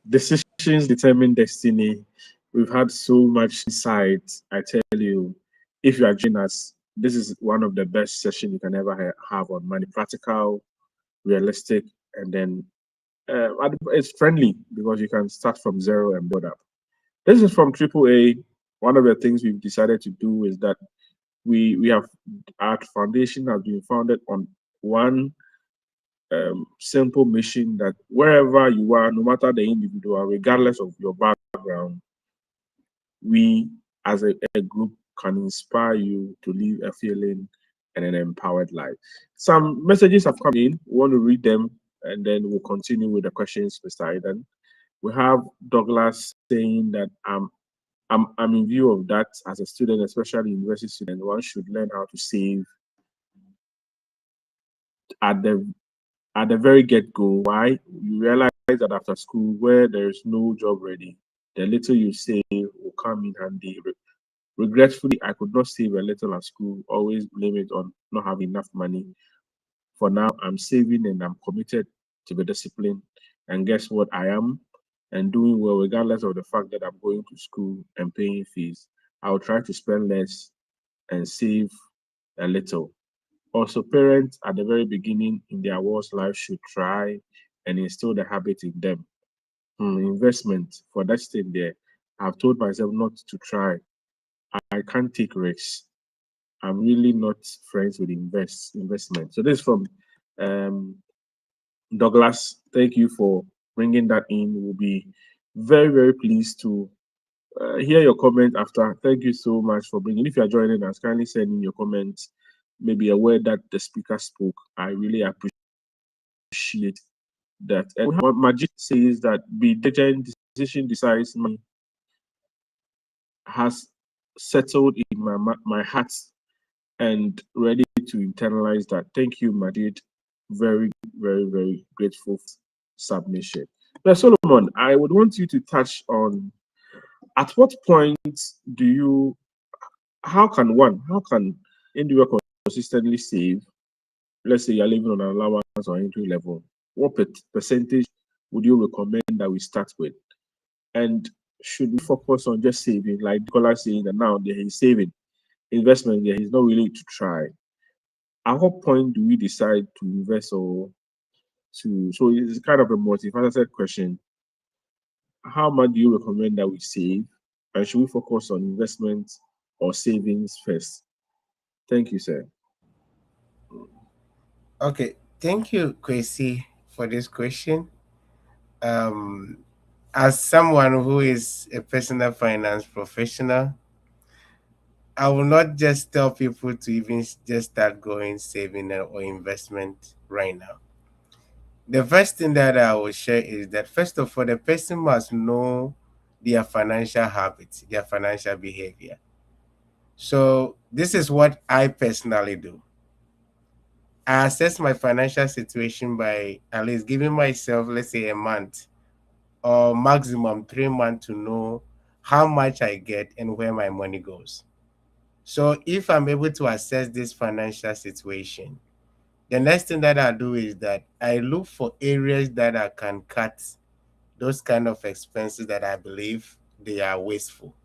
Decisions determine destiny. We've had so much insight. I tell you, if you are joining us, this is one of the best sessions you can ever have on money. Practical, realistic, and then it's friendly because you can start from zero and build up. This is from AAA. One of the things we've decided to do is that we have our foundation has been founded on one simple mission that wherever you are, no matter the individual, regardless of your background, we as a group can inspire you to live a feeling and an empowered life. Some messages have come in. We want to read them and then we'll continue with the questions, Mr. Aidan. We have Douglas saying that I'm in view of that as a student, especially university student, one should learn how to save at the very get-go. Why? You realize that after school, where there is no job ready, the little you save will come in handy. Regretfully, I could not save a little at school, always blame it on not having enough money. for now, I'm saving and I'm committed to the discipline. And guess what? I am and doing well, regardless of the fact that I'm going to school and paying fees. I'll try to spend less and save a little. Also, parents at the very beginning in their war's life should try and instill the habit in them. Investment for that thing there. I've told myself not to try. I can't take risks. I'm really not friends with investment. So this is from um, Douglas. Thank you for bringing that in. We'll be very pleased to hear your comment after. Thank you so much for bringing. If you are joining us, kindly send in your comments. Maybe a word that the speaker spoke. I really appreciate that. And what Majid says that be diligent, decision decides money has settled in my heart and ready to internalize that. Thank you, Majid. Very grateful submission. Now, Solomon, I would want you to touch on at what point do you, how can individual consistently save? Let's say you're living on an allowance or entry level. What percentage would you recommend that we start with? And should we focus on just saving, like Nicola saying that now that he's saving, investment there, he's not willing to try. At what point do we decide to invest or to? So it's kind of a multifaceted question. How much do you recommend that we save? And should we focus on investment or savings first? Thank you, sir. Okay, thank you, Kwesi, for this question. Um, as someone who is a personal finance professional, I will not just tell people to even just start going saving or investment right now. The first thing that I will share is that first of all, the person must know their financial habits, their financial behavior. So this is what I personally do. I assess my financial situation by at least giving myself, let's say, a month or maximum 3 months to know how much I get and where my money goes. So if I'm able to assess this financial situation, the next thing that I do is that I look for areas that I can cut those kind of expenses that I believe they are wasteful.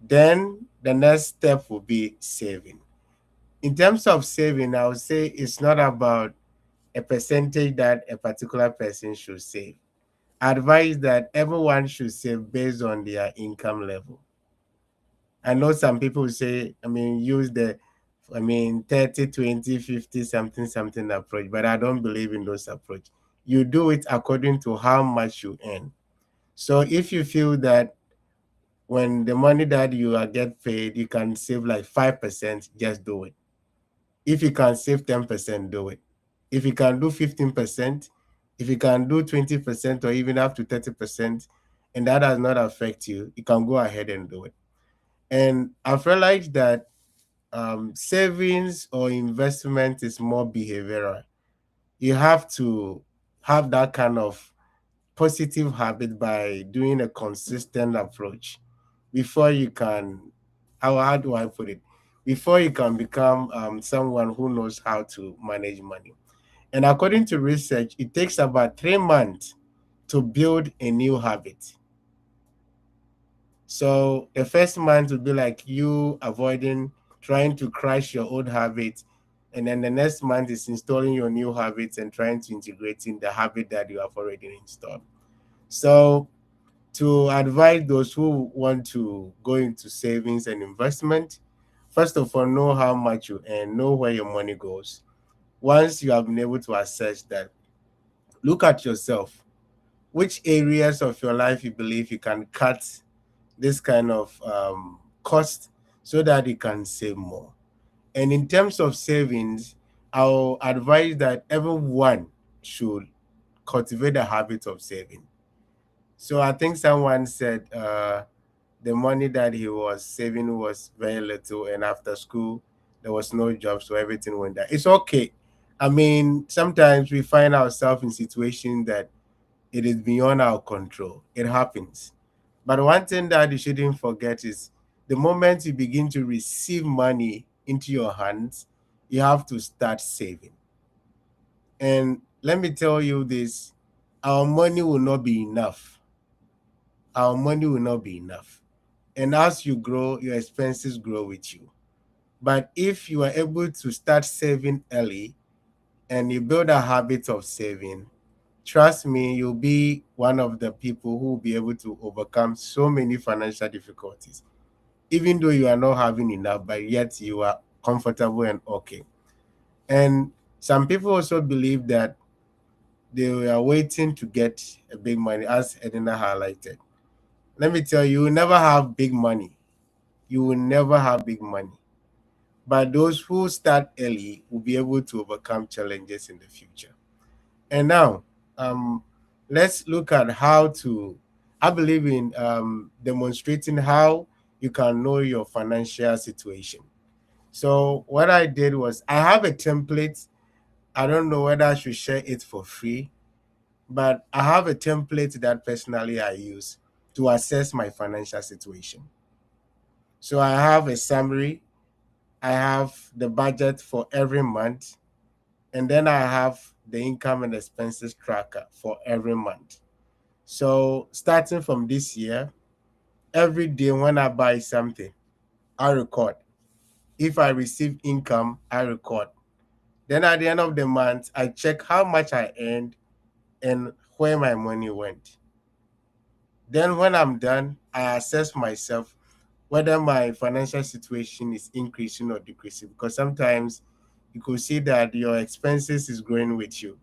Then the next step will be saving. In terms of saving, I would say it's not about a percentage that a particular person should save. I advise that everyone should save based on their income level. I know some people say, use the, 30, 20, 50, something approach, but I don't believe in those approach. You do it according to how much you earn. So if you feel that when the money that you are get paid, you can save like 5%, just do it. If you can save 10%, do it. If you can do 15%, if you can do 20% or even up to 30%, and that does not affect you, you can go ahead and do it. And I've realized that savings or investment is more behavioral. You have to have that kind of positive habit by doing a consistent approach before you can, how do I put it? Before you can become someone who knows how to manage money. And according to research, it takes about 3 months to build a new habit. So the first month would be like you avoiding trying to crash your old habits. And then the next month is installing your new habits and trying to integrate in the habit that you have already installed. So to advise those who want to go into savings and investment, first of all, know how much you earn, know where your money goes. Once you have been able to assess that, look at yourself. Which areas of your life you believe you can cut this kind of cost so that you can save more? And in terms of savings, I'll advise that everyone should cultivate the habit of saving. So I think someone said the money that he was saving was very little, and after school there was no job, so everything went down. It's okay. Sometimes we find ourselves in situations that it is beyond our control. It happens. But one thing that you shouldn't forget is the moment you begin to receive money into your hands, you have to start saving. And let me tell you this, our money will not be enough. Our money will not be enough. And as you grow, your expenses grow with you. But if you are able to start saving early and you build a habit of saving, trust me, you'll be one of the people who will be able to overcome so many financial difficulties. Even though you are not having enough, but yet you are comfortable and okay. And some people also believe that they are waiting to get a big money, as Edina highlighted. Let me tell you, you will never have big money. You will never have big money. But those who start early will be able to overcome challenges in the future. And now, um, let's look at how to. I believe in demonstrating how you can know your financial situation. So what I did was I have a template. I don't know whether I should share it for free, but I have a template that personally I use to assess my financial situation. So I have a summary, I have the budget for every month, and then I have the income and expenses tracker for every month. So starting from this year, every day when I buy something, I record. If I receive income, I record. Then at the end of the month, I check how much I earned and where my money went. Then when I'm done, I assess myself whether my financial situation is increasing or decreasing, because sometimes you could see that your expenses is growing with you.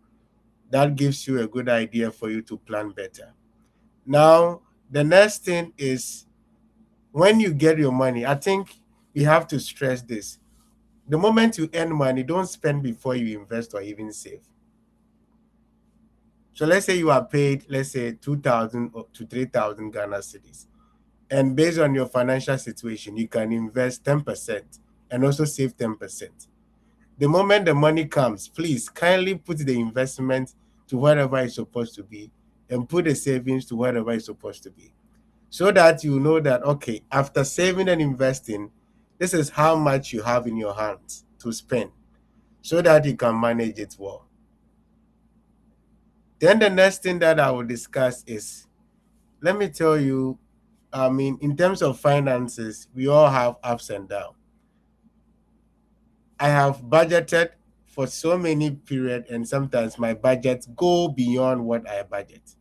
That gives you a good idea for you to plan better. Now, the next thing is when you get your money, I think we have to stress this. The moment you earn money, don't spend before you invest or even save. So let's say you are paid, let's say 2,000 to 3,000 Ghana cedis. And based on your financial situation, you can invest 10% and also save 10%. The moment the money comes, please kindly put the investment to wherever it's supposed to be and put the savings to wherever it's supposed to be. So that you know that, okay, after saving and investing, this is how much you have in your hands to spend so that you can manage it well. Then the next thing that I will discuss is, let me tell you, I mean, in terms of finances, we all have ups and downs. I have budgeted for so many period, and sometimes my budgets go beyond what I budget.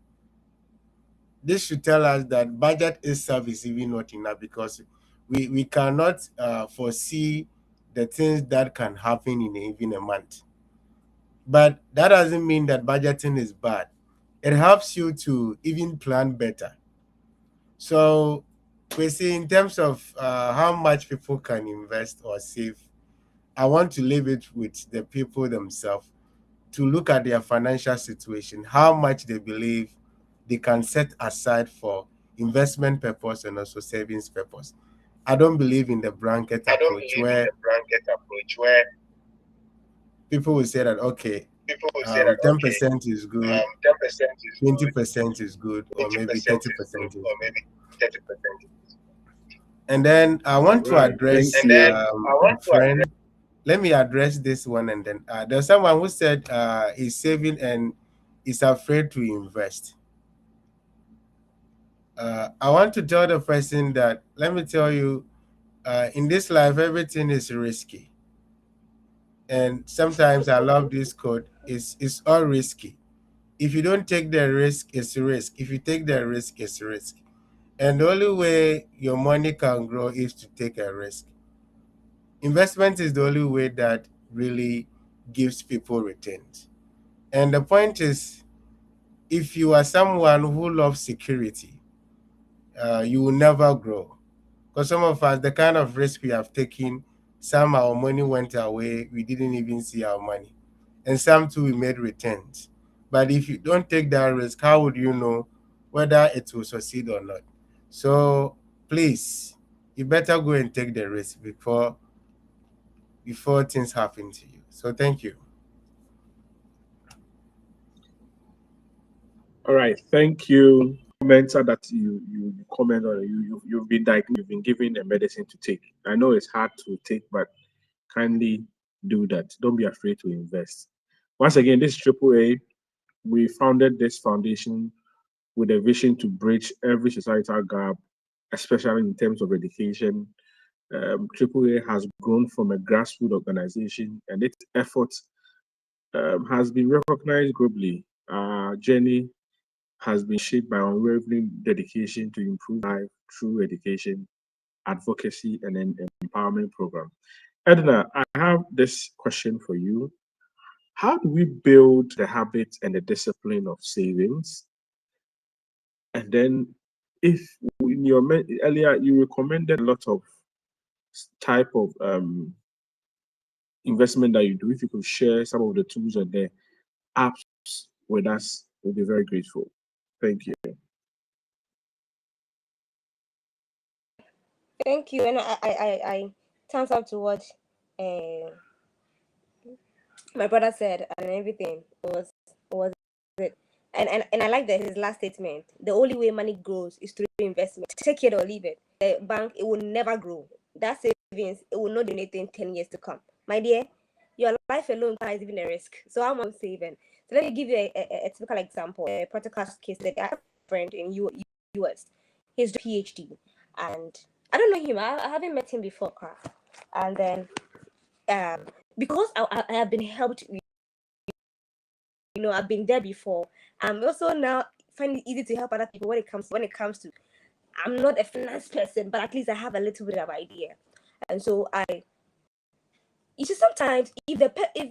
This should tell us that budget itself is even not enough, because we cannot foresee the things that can happen in even a month. But that doesn't mean that budgeting is bad. It helps you to even plan better. So we see in terms of how much people can invest or save, I want to leave it with the people themselves to look at their financial situation, how much they believe they can set aside for investment purpose and also savings purpose. I don't believe in the blanket I don't approach believe in where the blanket approach where people will say that, okay, people will say that, okay, 10% is good, 10% is good, 20% is good, or maybe 20% is good, 30% is or good. maybe 30% is good. And then I All want to right. Thank address And then you. I a want to address. friend. Let me address this one, and then there's someone who said he's saving and is afraid to invest. I want to tell the person that, let me tell you, in this life, everything is risky. And sometimes I love this quote, it's all risky. If you don't take the risk, it's a risk. If you take the risk, it's a risk. And the only way your money can grow is to take a risk. Investment is the only way that really gives people returns. And the point is, if you are someone who loves security, you will never grow. Because some of us, the kind of risk we have taken, some our money went away, we didn't even see our money. And some too, we made returns. But if you don't take that risk, how would you know whether it will succeed or not? So please, you better go and take the risk before things happen to you. So thank you. All right. Thank you. Commenter that you comment on, you've been diagnosed, you've been given a medicine to take. I know it's hard to take, but kindly do that. Don't be afraid to invest. Once again, this is AAA. We founded this foundation with a vision to bridge every societal gap, especially in terms of education. AAA has grown from a grassroots organization, and its efforts has been recognized globally. Our journey has been shaped by unwavering dedication to improve life through education, advocacy, and an empowerment program. Edna, I have this question for you. How do we build the habit and the discipline of savings? And then, if in your earlier you recommended a lot of type of investment that you do, if you could share some of the tools and the apps with us, we'll be very grateful. Thank you. Thank you. And I turns out to what uh, my brother said and everything was it. And I like that his last statement. The only way money grows is through investment. Take it or leave it. The bank, it will never grow. That savings, it will not do anything 10 years to come. My dear, your life alone is even a risk. So I'm on saving. So let me give you a typical example, a practical case that I have a friend in US. He's doing PhD. And I don't know him. I haven't met him before, craft. And then because I have been helped, I've been there before. I'm also now find it easy to help other people when it comes to. I'm not a finance person, but at least I have a little bit of idea. And so you see, sometimes if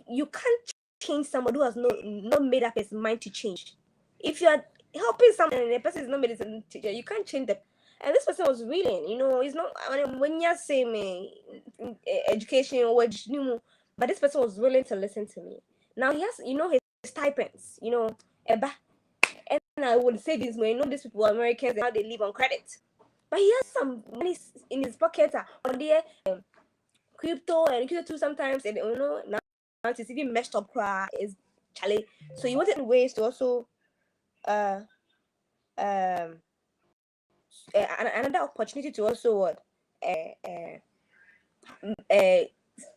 you can't change somebody who has not made up his mind to change, if you are helping someone and the person is not made his mind to change, you can't change them. And this person was willing, it's not when you're saying education or but this person was willing to listen to me. Now he has, his stipends, eba, and I would say this way, these people are Americans and how they live on credit. But he has some money in his pocket on the crypto and crypto too sometimes, and now it's even messed up. Is Charlie. So he wanted ways to also uh um another opportunity to also what uh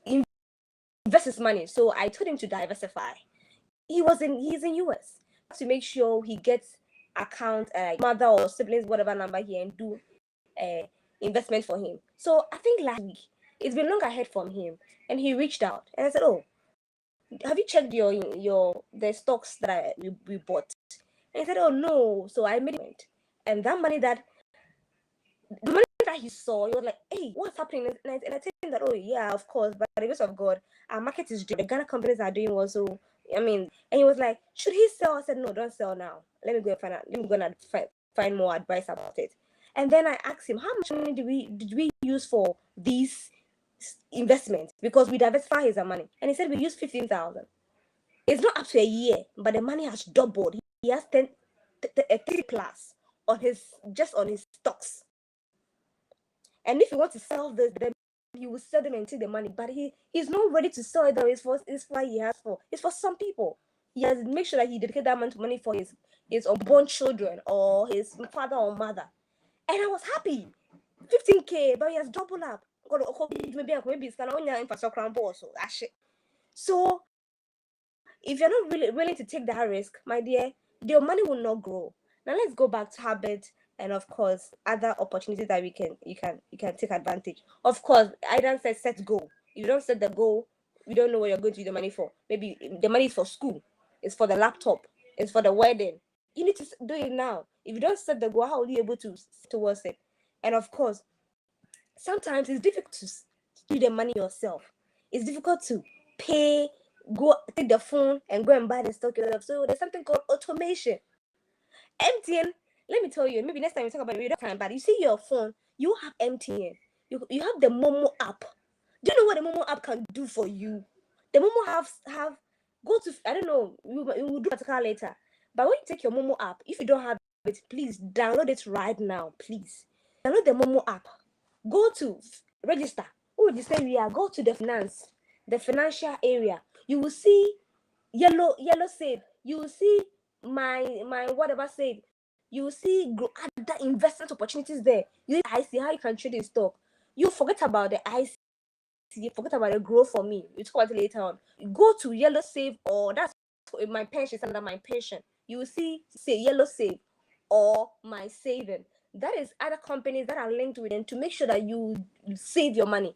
invest his money. So I told him to diversify. He's in US to make sure he gets account mother or siblings whatever number here and do uh investment for him. So I think last week it's been long ahead from him, and he reached out and I said, "Oh, have you checked your the stocks that we bought?" And he said, "Oh no." So I made it, and that money that the money that he saw, he was like, "Hey, what's happening?" And I told him that, "Oh yeah, of course, by the grace of God, our market is doing. The Ghana companies are doing also. I mean," and he was like, "Should he sell?" I said, "No, don't sell now. Let me go and find out. Let me go and find more advice about it." And then I asked him, "How much money did we use for these investments? Because we diversify his money." And he said, "We used 15,000. It's not up to a year, but the money has doubled. He has 30 plus on his stocks. And if you want to sell this, then he will sell them and take the money. But he's not ready to sell it. Though it's why he has for. It's for some people. He has make sure that he dedicate that amount of money for his unborn children or his father or mother. And I was happy. 15K, but he has doubled up. Maybe it's kind of infrastructure also. So if you're not really willing to take that risk, my dear, your money will not grow. Now let's go back to habit and of course other opportunities that you can take advantage. Of course, I don't say set goal. If you don't set the goal, you don't know what you're going to use the money for. Maybe the money is for school, it's for the laptop, it's for the wedding. You need to do it now. If you don't set the goal, how will you be able to towards it? And of course, sometimes it's difficult to do the money yourself. It's difficult to pay, go take the phone and go and buy the stock yourself. So there's something called automation. MTN, let me tell you, maybe next time we talk about it, we don't have time, but you see your phone, you have MTN. You have the Momo app. Do you know what the Momo app can do for you? The Momo have go to, I don't know, we will do particular later. But when you take your Momo app, if you don't have it, please download it right now. Please. Download the Momo app. Go to register. Oh, this area, go to the financial area. You will see yellow save. You will see my whatever save. You will see other investment opportunities there. You see IC, how you can trade in stock. You forget about the IC. year, forget about the Grow for Me. You talk about it later on. Go to Yellow Save, or that's my pension is under my pension. You will see say Yellow Save or My Saving. That is other companies that are linked with them to make sure that you save your money.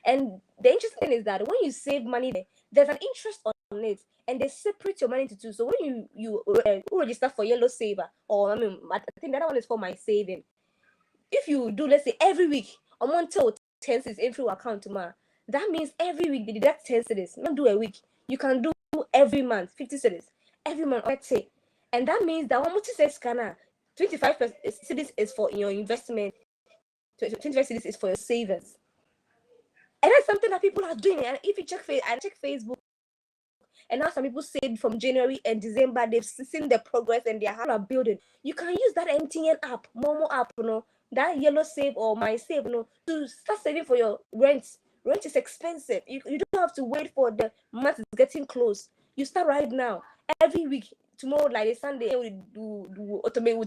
And the interesting thing is that when you save money there, there's an interest on it, and they separate your money into two. So when you register for Yellow Saver, or I think that one is for My Saving. If you do, let's say every week, a month or 10 cedis into account tomorrow, that means every week they deduct 10 cedis. Not do a week. You can do every month 50 cedis. Every month, let's say. And that means that 1 says scanner 25 cedis is for your investment, 25 cedis is for your savings. And that's something that people are doing. And if you check Facebook, and now some people said from January and December they've seen the progress and they are building. You can use that MTN app, Momo app, that Yellow Save or My Save, to start saving for your rent. Rent is expensive. You don't have to wait for the month is getting close. You start right now. Every week, tomorrow, like a Sunday, we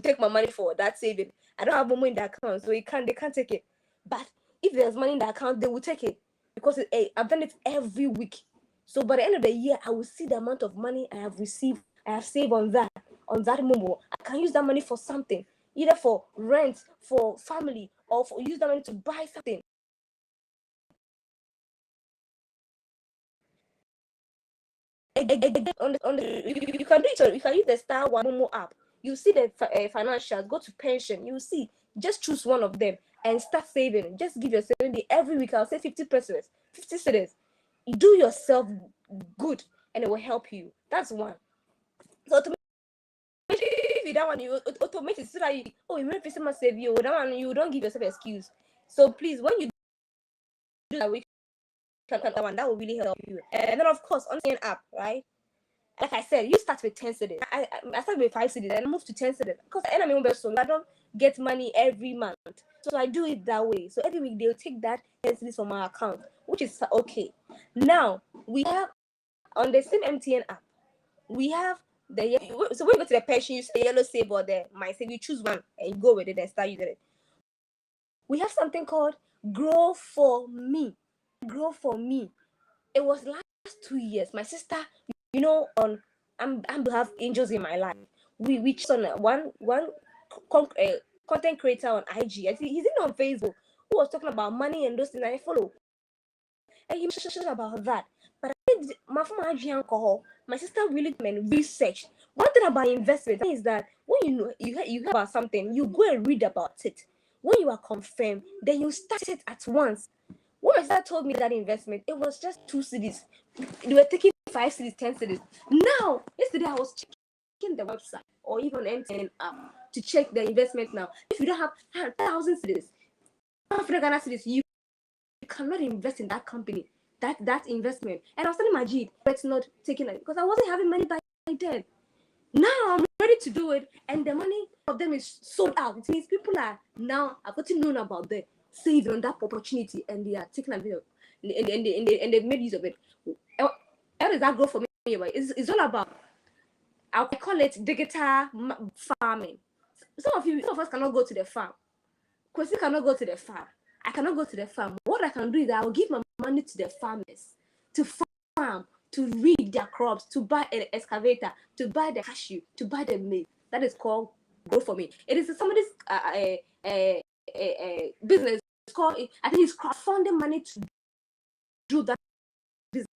take my money for that saving. I don't have money in the account, so they can't take it. But if there's money in the account, they will take it because I've done it every week. So by the end of the year, I will see the amount of money I have received, I have saved on that Momo. I can use that money for something, either for rent, for family, or for use that money to buy something. You can do it. You can use the Star One Momo app. You see the financials. Go to pension. You see. Just choose one of them and start saving. Just give yourself every week. I'll say 50%, 50 cedis. You do yourself good, and it will help you. That's one. So if you don't want, you automate it so that you may face my save you. That one you don't give yourself an excuse. So please, when you do that, that will really help you. And then of course on the app, right? Like I said, you start with 10 cedis. I started with 5 cedis and I moved to 10 cedis because I don't get money every month. So I do it that way. So every week they'll take that 10 cedis from my account, which is okay. Now we have on the same MTN app, we have so when you go to the pension, you say Yellow Save or the My Save, you choose one and you go with it and start using it. We have something called Grow for Me. Grow for Me. It was last 2 years. My sister, on I'm have angels in my life. We just on one content creator on IG. I think he's in on Facebook who was talking about money and those things, and I follow. And he mentioned about that. But my sister really researched. One thing about investment is that when you hear about something, you go and read about it. When you are confirmed, then you start it at once. When my sister told me that investment, it was just 2 cedis. They were taking 5 cedis, 10 cedis. Now, yesterday I was checking the website or even MTN app to check the investment now. If you don't have 1,000 cedis, 100 Ghana cedis, you cannot invest in that company, that investment. And I was telling Majid, it's not taking it because I wasn't having money by then. Now I'm ready to do it, and the money of them is sold out. It means people are now gotten known about the saving on that opportunity, and they are taking advantage of it, and they made use of it. How does that go for me? It's all about, I call it digital farming. Some of us cannot go to the farm. Kwesi cannot go to the farm. I cannot go to the farm. What I can do is I will give my money to the farmers to farm, to read their crops, to buy an excavator, to buy the cashew, to buy the maize. That is called Grow for Me. It is somebody's business. It's called, I think it's crowdfunding money to do that business.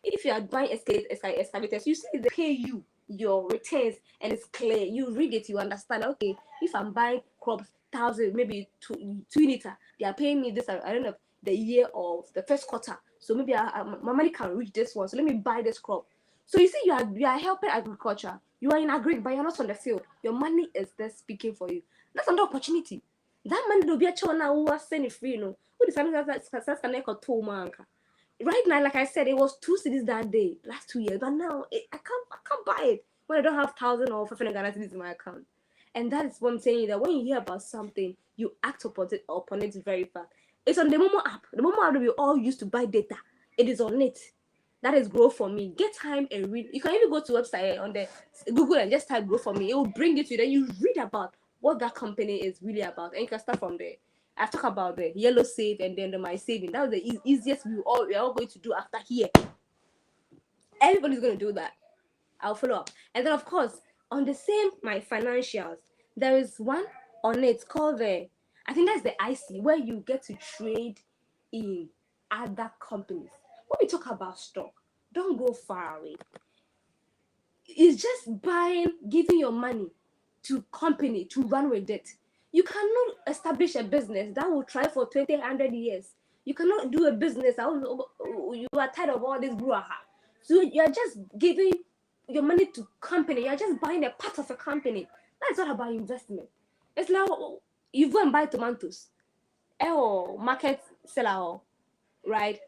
If you are buying excavators, you see they pay you your returns and it's clear. You read it, you understand. Okay, if I'm buying crops 1,000, maybe 2 liter, they are paying me this. I don't know the year of the first quarter. So maybe my money can reach this one. So let me buy this crop. So you see, you are helping agriculture. You are in agri, but you're not on the field. Your money is there speaking for you. That's another opportunity. That money will be a chona who was sending free. Who decided that right now, like I said, it was 2 cedis that day, last 2 years. But now I can't buy it when I don't have 1,000 or 500 Ghana cedis in my account. And that is what I'm saying, that when you hear about something, you act upon it very fast. It's on the Momo app. The Momo app we all use to buy data. It is on it. That is Grow for Me. Get time and read. You can even go to website on the Google and just type Grow for Me. It will bring you to you. Then you read about what that company is really about, and you can start from there. I've talked about the yellow save and then the my saving. That was the easiest we're all going to do after here. Everybody's going to do that. I'll follow up. And then, of course, on the same my financials, there is one on it called I think that's the IC, where you get to trade in other companies. When we talk about stock, don't go far away. It's just giving your money to company to run with it. You cannot establish a business that will try for 100 years. You cannot do a business. You are tired of all this brouhaha. So you're just giving your money to company. You're just buying a part of a company. That's not about investment. It's like you go and buy tomatoes. Market seller, right?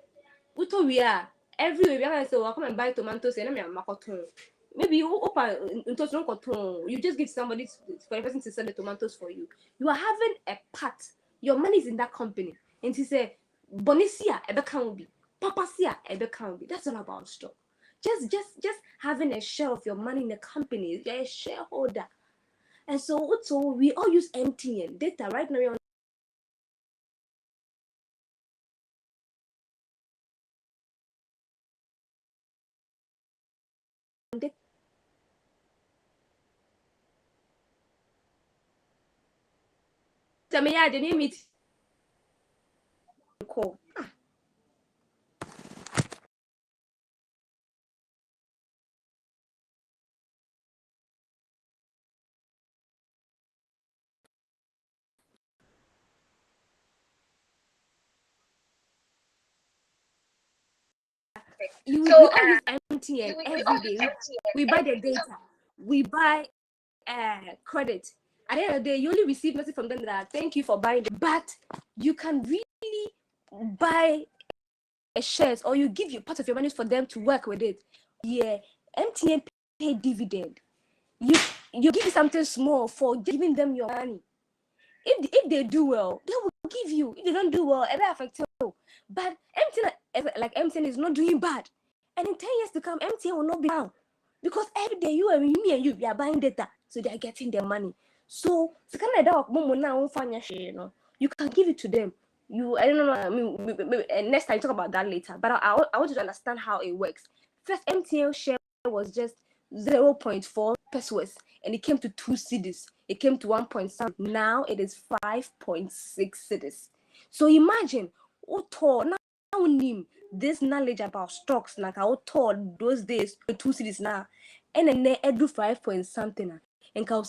We are everywhere. We are say, "Well, come and buy tomatoes." And I'm maybe you just give somebody for a person to sell the tomatoes for you. You are having a part. Your money is in that company, and he say, "Bonesia ebe can be, papasia ebe can be." That's all about stock. Just having a share of your money in the company. You're a shareholder, and so we all use MTN data right now. You're on data. Yeah, the name it call. You all use MTN every day. We buy the data. We buy credit. At the end of the day, you only receive message from them that thank you for buying it. But you can really buy a shares, or you give you part of your money for them to work with it. Yeah, MTN pay dividend. You give something small for giving them your money. If they do well, they will give you. If they don't do well, it will affect you. But MTN is not doing bad. And in 10 years to come, MTN will not be down. Because every day me and you, we are buying data. So they are getting their money. So you can give it to them. I don't know. I mean, next time talk about that later. But I want you to understand how it works. First, MTN share was just 0.4 pesos, and it came to 2 cedis. It came to 1.7. Now it is 5.6 cedis. So imagine, now this knowledge about stocks like I was taught those days, 2 cedis now, and then they do 5 point something. And you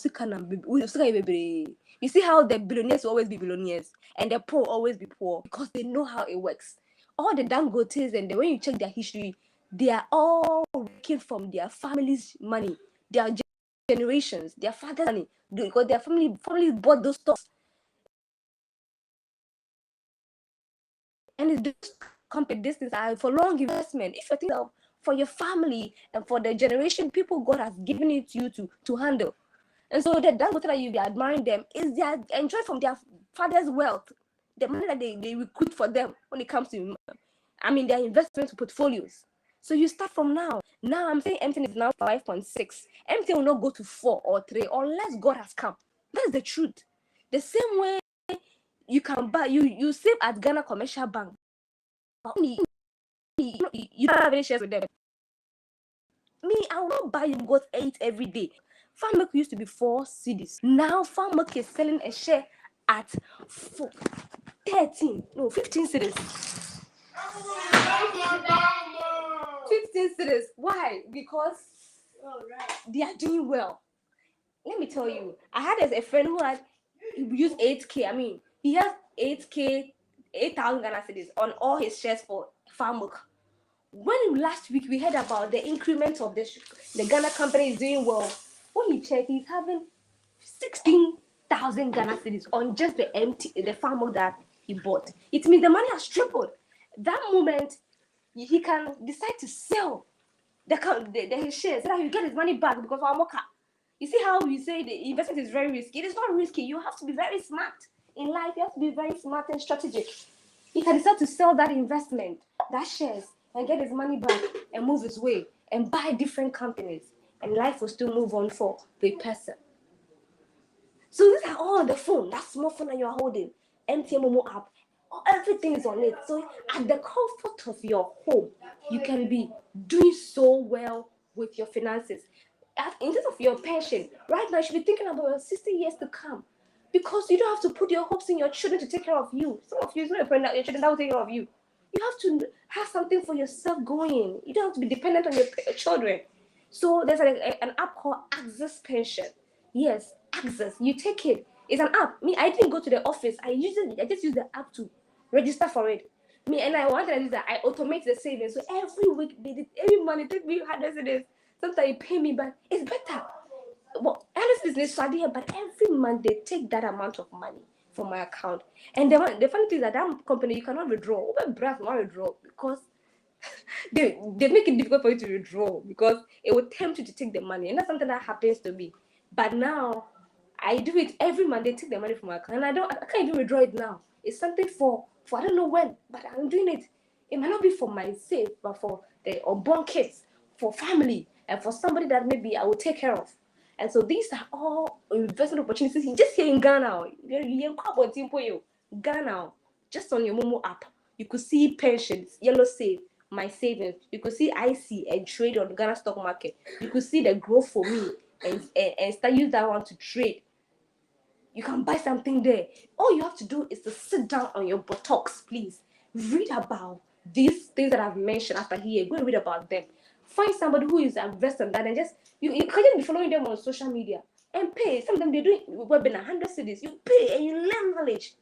see how the billionaires will always be billionaires and the poor always be poor because they know how it works. All the Dangotes, and when you check their history, they are all working from their family's money, their generations, their father's money, because their family bought those stocks. And it's just company distance for long investment. If you think of for your family and for the generation, people God has given it to you to handle. And so that's what you be admiring them is they are enjoying from their father's wealth, the money that they recruit for them when it comes to, their investment portfolios. So you start from now. Now I'm saying MTN is now 5.6. MTN will not go to 4 or 3 unless God has come. That's the truth. The same way you can buy, you save at Ghana Commercial Bank. But you don't have any shares with them. Me, I will not buy you got 8 every day. Farm milk used to be 4 cedis. Now farm milk is selling a share at 15 cedis. 15 cedis. Why? Because they are doing well. Let me tell you, I had a friend who had used 8K. He has 8K, 8,000 Ghana cedis on all his shares for farm milk. When last week we heard about the increment of the Ghana company is doing well, when he checked, he's having 16,000 Ghana cedis on just the farm milk that he bought. It means the money has tripled. That moment, he can decide to sell his shares so that he get his money back because of Amoka. You see how we say the investment is very risky? It is not risky. You have to be very smart in life. You have to be very smart and strategic. He can decide to sell that investment, that shares, and get his money back and move his way and buy different companies, and life will still move on for the person. So these are all on the phone, that small phone that you are holding. MTN Momo app. Everything is on it. So at the comfort of your home, you can be doing so well with your finances. In terms of your pension, right now you should be thinking about your 60 years to come. Because you don't have to put your hopes in your children to take care of you. Some of you, it's not your parent, your children that will take care of you. You have to have something for yourself going. You don't have to be dependent on your children. So there's an app called Access Pension. Yes, Access. You take it. It's an app. Me, I didn't go to the office. I just use the app to register for it. Me and I wanted to do that. I automate the savings. So every week, every month, it took me hundreds of days. Sometimes you pay me back. It's better. Well, honest business, so but every month they take that amount of money from my account. And the funny thing is that company you cannot withdraw. Open branch not withdraw because they make it difficult for you to withdraw because it will tempt you to take the money. And that's something that happens to me. But now I do it every month. They take the money from my account, and I can't even withdraw it now. It's something for I don't know when, but I'm doing it. It might not be for myself, but for the unborn kids, for family, and for somebody that maybe I will take care of. And so these are all investment opportunities just here in Ghana. Ghana, just on your Momo app, you could see pensions, yellow save, my savings. You could see IC and trade on the Ghana stock market. You could see the growth for me and start use that one to trade. You can buy something there. All you have to do is to sit down on your buttocks, please. Read about these things that I've mentioned after here. Go and read about them. Find somebody who is invested in that and just you can just be following them on social media and pay. Some of them they're doing webinar 100 cities. You pay and you learn knowledge.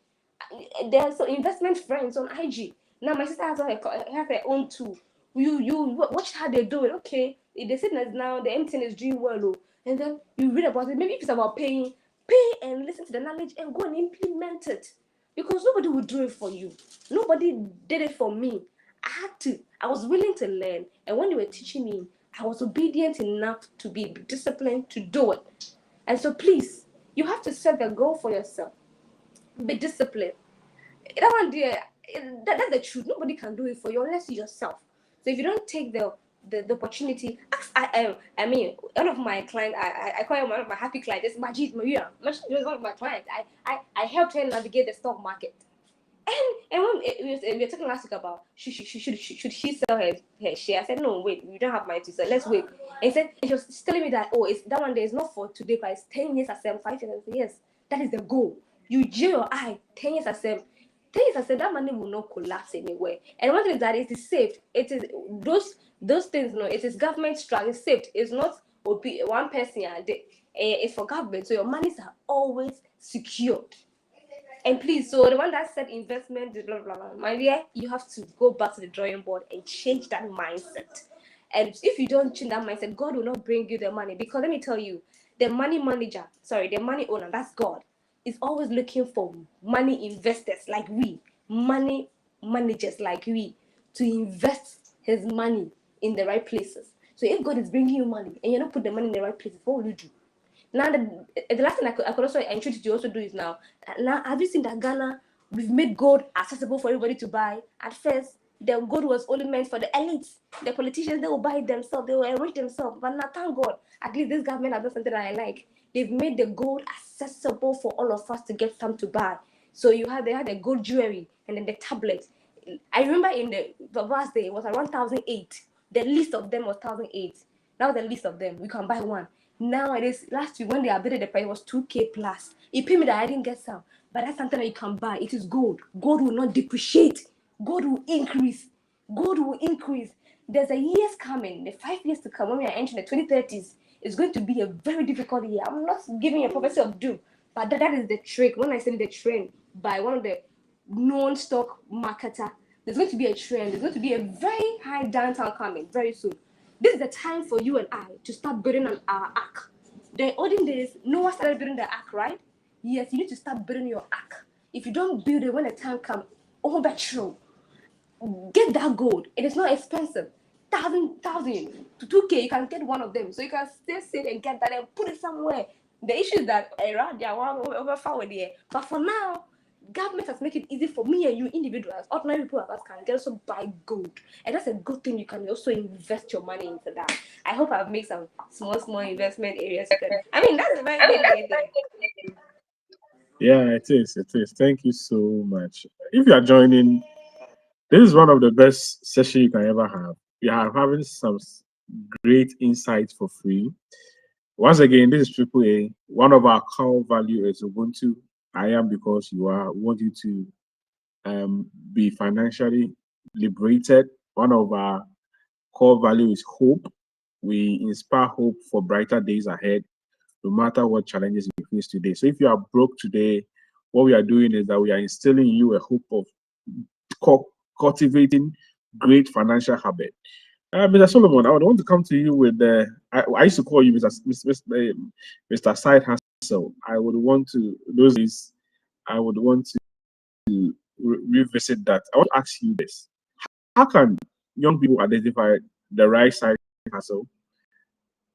There's some investment friends on IG. Now my sister has her own tool. You watch how they do it. Okay, they said that now the MTN is doing well, and then you read about it. Maybe if it's about pay and listen to the knowledge and go and implement it, because nobody will do it for you. Nobody did it for me. I was willing to learn, and when they were teaching me, I was obedient enough to be disciplined to do it. And so please, you have to set the goal for yourself. Be disciplined. That one there, that's the truth. Nobody can do it for you unless you yourself. So if you don't take the opportunity, I mean, one of my clients, I call him one of my happy clients. It's Majid Maria. Majid was one of my clients. I helped her navigate the stock market. And when we were talking last week about should she sell her share, I said no, wait, we don't have money to sell. Let's wait. And she was telling me that it's that one day is not for today, but it's 10 years. I said 5 years. I said yes, that is the goal. You jail your eye 10 years. I said 10 years. I said that money will not collapse anywhere. And one thing is that it is saved. It is those things. No, it is government structure. It's saved. It's not one person a day. It's for government, so your monies are always secured. And please, so the one that said investment, blah, blah, blah, my dear, you have to go back to the drawing board and change that mindset. And if you don't change that mindset, God will not bring you the money. Because let me tell you, the money owner, that's God, is always looking for money investors like we, money managers like we, to invest his money in the right places. So if God is bringing you money and you're not putting the money in the right places, what will you do? Now, the last thing I could also encourage you to also do is now, have you seen that Ghana, we've made gold accessible for everybody to buy? At first, the gold was only meant for the elites. The politicians, they will buy it themselves, they will enrich themselves. But now, thank God, at least this government has done something that I like. They've made the gold accessible for all of us to get some to buy. So they had the gold jewelry and then the tablet. I remember in the last day, it was around 1,008. The list of them was 1,008. That was the list of them. We can buy one. Now it is last week when they updated the price, it was 2K plus. It paid me that I didn't get some, but that's something that you can buy. It is gold. Gold will not depreciate. Gold will increase. Gold will increase. There's a years coming, the 5 years to come when we are entering the 2030s. It's going to be a very difficult year. I'm not giving you a prophecy of doom, but that is the trick. When I say the trend by one of the known stock marketer, there's going to be a trend. There's going to be a very high downtown coming very soon. This is the time for you and I to start building on our ark. The olden days, Noah started building the ark, right? Yes, you need to start building your ark. If you don't build it when the time comes, oh, but true. Get that gold. It is not expensive. 1,000 to 2K, you can get one of them. So you can still sit and get that and put it somewhere. The issue is that around there, over far away. But for now, government has made it easy for me and you individuals, ordinary people of us can also buy gold. And that's a good thing. You can also invest your money into that. I hope I've made some small investment areas. I mean, that's a very good thing. Yeah, it is. It is. Thank you so much. If you are joining, this is one of the best sessions you can ever have. We are having some great insights for free. Once again, this is Triple A. One of our core value is Ubuntu. I am because you are. We want you to be financially liberated. One of our core value is hope. We inspire hope for brighter days ahead, no matter what challenges you face today. So if you are broke today, what we are doing is that we are instilling in you a hope of cultivating great financial habit. Mr. Solomon, I would want to come to you with the. I used to call you Mr. Side Hustle. I would want to those days. I would want to revisit that. I want to ask you this: how can young people identify the right side hustle,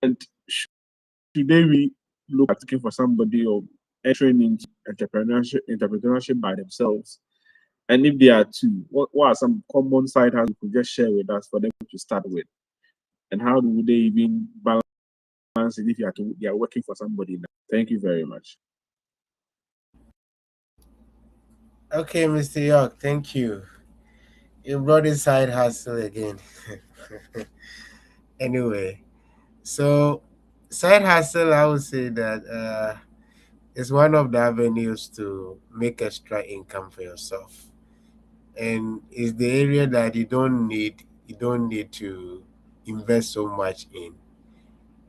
and should they really look at looking for somebody or entering into entrepreneurship by themselves? And if there are two, what are some common side hustles you could just share with us for them to start with? And how do they even balance it if they are working for somebody now? Thank you very much. Okay, Mr. York, thank you. You brought this side hustle again. Anyway, so side hustle, I would say that is one of the avenues to make extra income for yourself, and is the area that you don't need to invest so much in.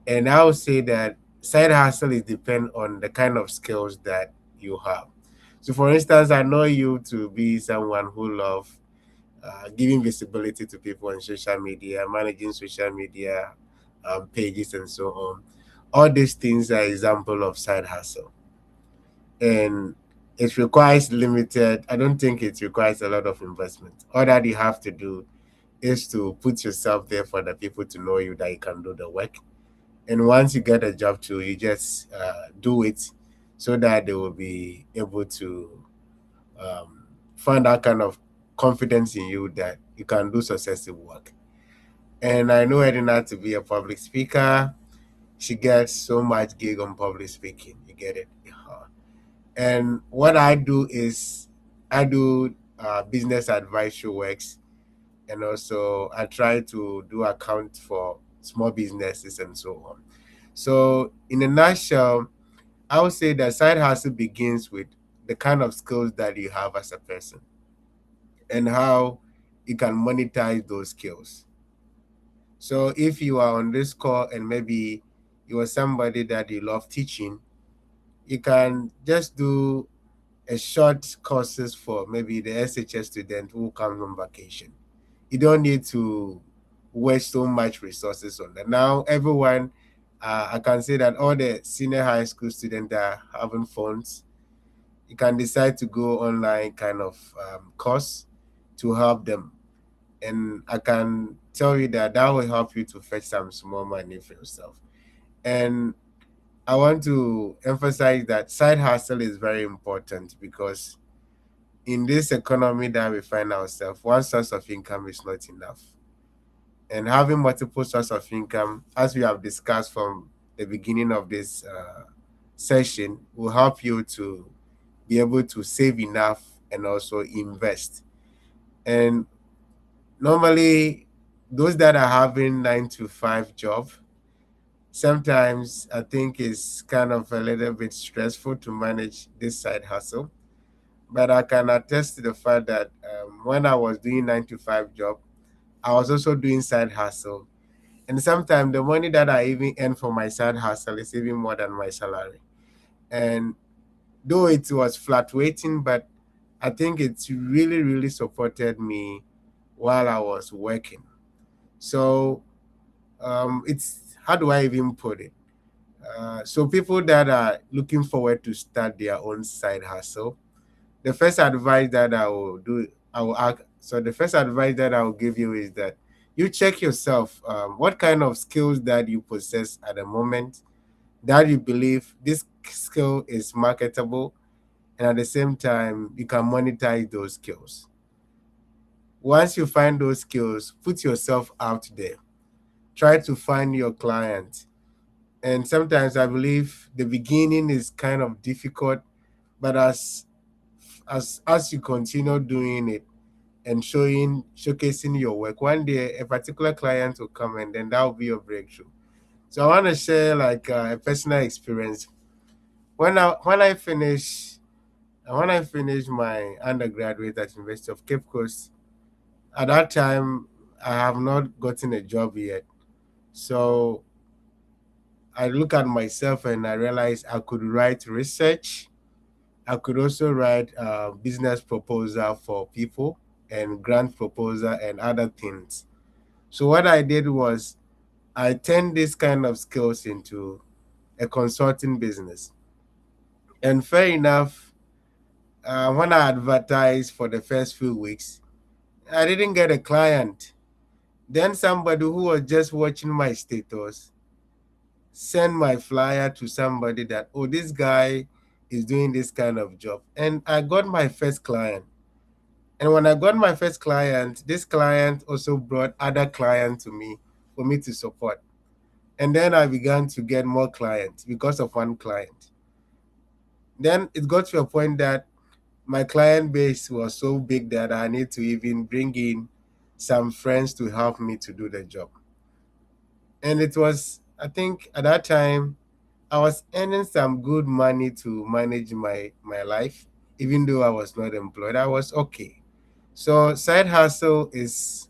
And I would say that side hustle is depend on the kind of skills that you have. So, for instance, I know you to be someone who love giving visibility to people on social media, managing social media pages, and so on. All these things are example of side hustle, and it requires limited. I don't think it requires a lot of investment. All that you have to do is to put yourself there for the people to know you that you can do the work. And once you get a job too, you just do it so that they will be able to find that kind of confidence in you that you can do successful work. And I know Edina to be a public speaker. She gets so much gig on public speaking. You get it. And what I do is I do business advisory works, and also I try to do account for small businesses and so on. So in a nutshell, I would say that side hustle begins with the kind of skills that you have as a person and how you can monetize those skills. So if you are on this call and maybe you are somebody that you love teaching, you can just do a short courses for maybe the SHS student who comes on vacation. You don't need to waste so much resources on that. Now everyone, I can say that all the senior high school students are having phones. You can decide to go online kind of course to help them, and I can tell you that that will help you to fetch some small money for yourself. And I want to emphasize that side hustle is very important because in this economy that we find ourselves, one source of income is not enough. And having multiple sources of income, as we have discussed from the beginning of this session, will help you to be able to save enough and also invest. And normally, those that are having 9 to 5 job, sometimes I think it's kind of a little bit stressful to manage this side hustle. But I can attest to the fact that when I was doing 9 to 5 job, I was also doing side hustle. And sometimes the money that I even earn for my side hustle is even more than my salary. And though it was fluctuating, but I think it's really, really supported me while I was working. So it's how do I even put it? So people that are looking forward to start their own side hustle, the first advice that I will ask. So the first advice that I will give you is that you check yourself. What kind of skills that you possess at the moment that you believe this skill is marketable, and at the same time you can monetize those skills. Once you find those skills, put yourself out there. Try to find your client. And sometimes I believe the beginning is kind of difficult, But as you continue doing it and showcasing your work, one day a particular client will come, and then that will be your breakthrough. So I want to share like a personal experience. When I finished my undergraduate at University of Cape Coast, at that time I have not gotten a job yet. So I look at myself and I realize I could write research. I could also write business proposal for people and grant proposal and other things. So what I did was I turned this kind of skills into a consulting business. And fair enough, when I advertised for the first few weeks, I didn't get a client. Then somebody who was just watching my status sent my flyer to somebody that, oh, this guy is doing this kind of job. And I got my first client. And when I got my first client, this client also brought other clients to me for me to support. And then I began to get more clients because of one client. Then it got to a point that my client base was so big that I need to even bring in some friends to help me to do the job. And it was, I think at that time, I was earning some good money to manage my life. Even though I was not employed, I was okay. So side hustle is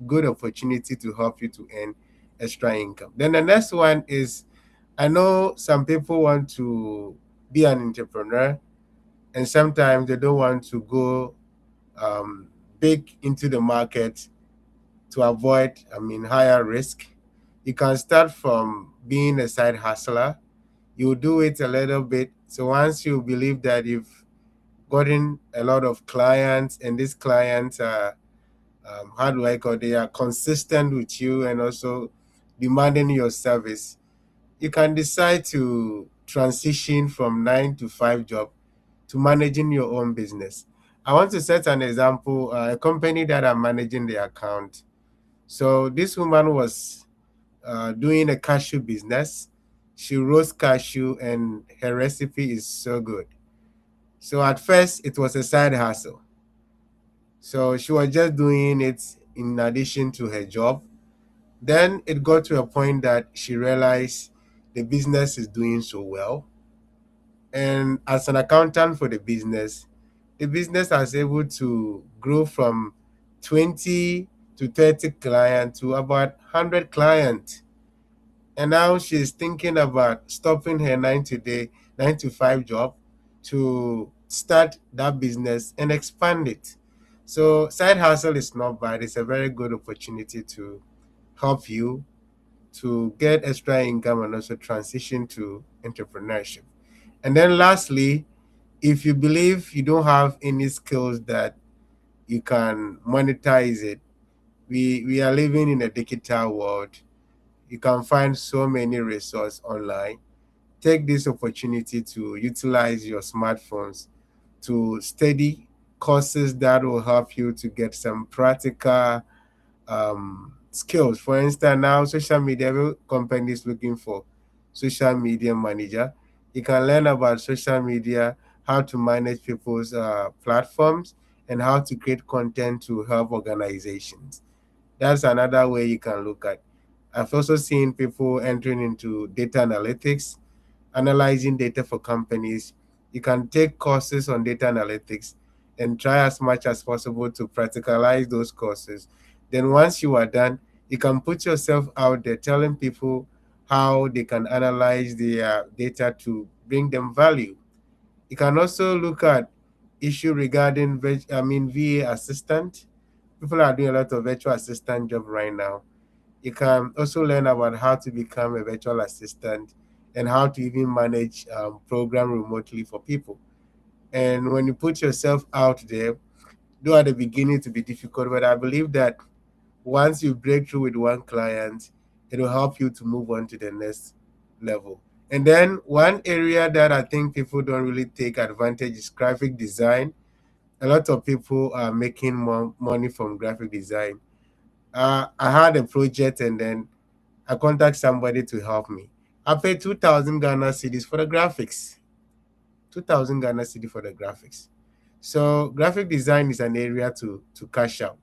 good opportunity to help you to earn extra income. Then the next one is, I know some people want to be an entrepreneur, and sometimes they don't want to go um, big into the market to avoid, higher risk. You can start from being a side hustler. You do it a little bit. So once you believe that you've gotten a lot of clients, and these clients are, how do I call, they are consistent with you and also demanding your service, you can decide to transition from 9 to 5 job to managing your own business. I want to set an example, a company that I'm managing the account. So this woman was doing a cashew business. She roasts cashew and her recipe is so good. So at first it was a side hustle. So she was just doing it in addition to her job. Then it got to a point that she realized the business is doing so well. And as an accountant for the business was able to grow from 20 to 30 clients to about 100 clients. And now she's thinking about stopping her 9 to 5 job to start that business and expand it. So side hustle is not bad. It's a very good opportunity to help you to get extra income and also transition to entrepreneurship. And then lastly, if you believe you don't have any skills that you can monetize it, we are living in a digital world. You can find so many resources online. Take this opportunity to utilize your smartphones to study courses that will help you to get some practical skills. For instance, now social media, every company is looking for social media manager. You can learn about social media, how to manage people's platforms, and how to create content to help organizations. That's another way you can look at. I've also seen people entering into data analytics, analyzing data for companies. You can take courses on data analytics and try as much as possible to practicalize those courses. Then once you are done, you can put yourself out there telling people how they can analyze their data to bring them value. You can also look at issue regarding VA assistant. People are doing a lot of virtual assistant job right now. You can also learn about how to become a virtual assistant and how to even manage program remotely for people. And when you put yourself out there, though at the beginning to be difficult, but I believe that once you break through with one client, it will help you to move on to the next level. And then one area that I think people don't really take advantage is graphic design. A lot of people are making more money from graphic design. I had a project and then I contact somebody to help me. I paid 2,000 Ghana cedis for the graphics. 2,000 Ghana cedi for the graphics. So graphic design is an area to cash out.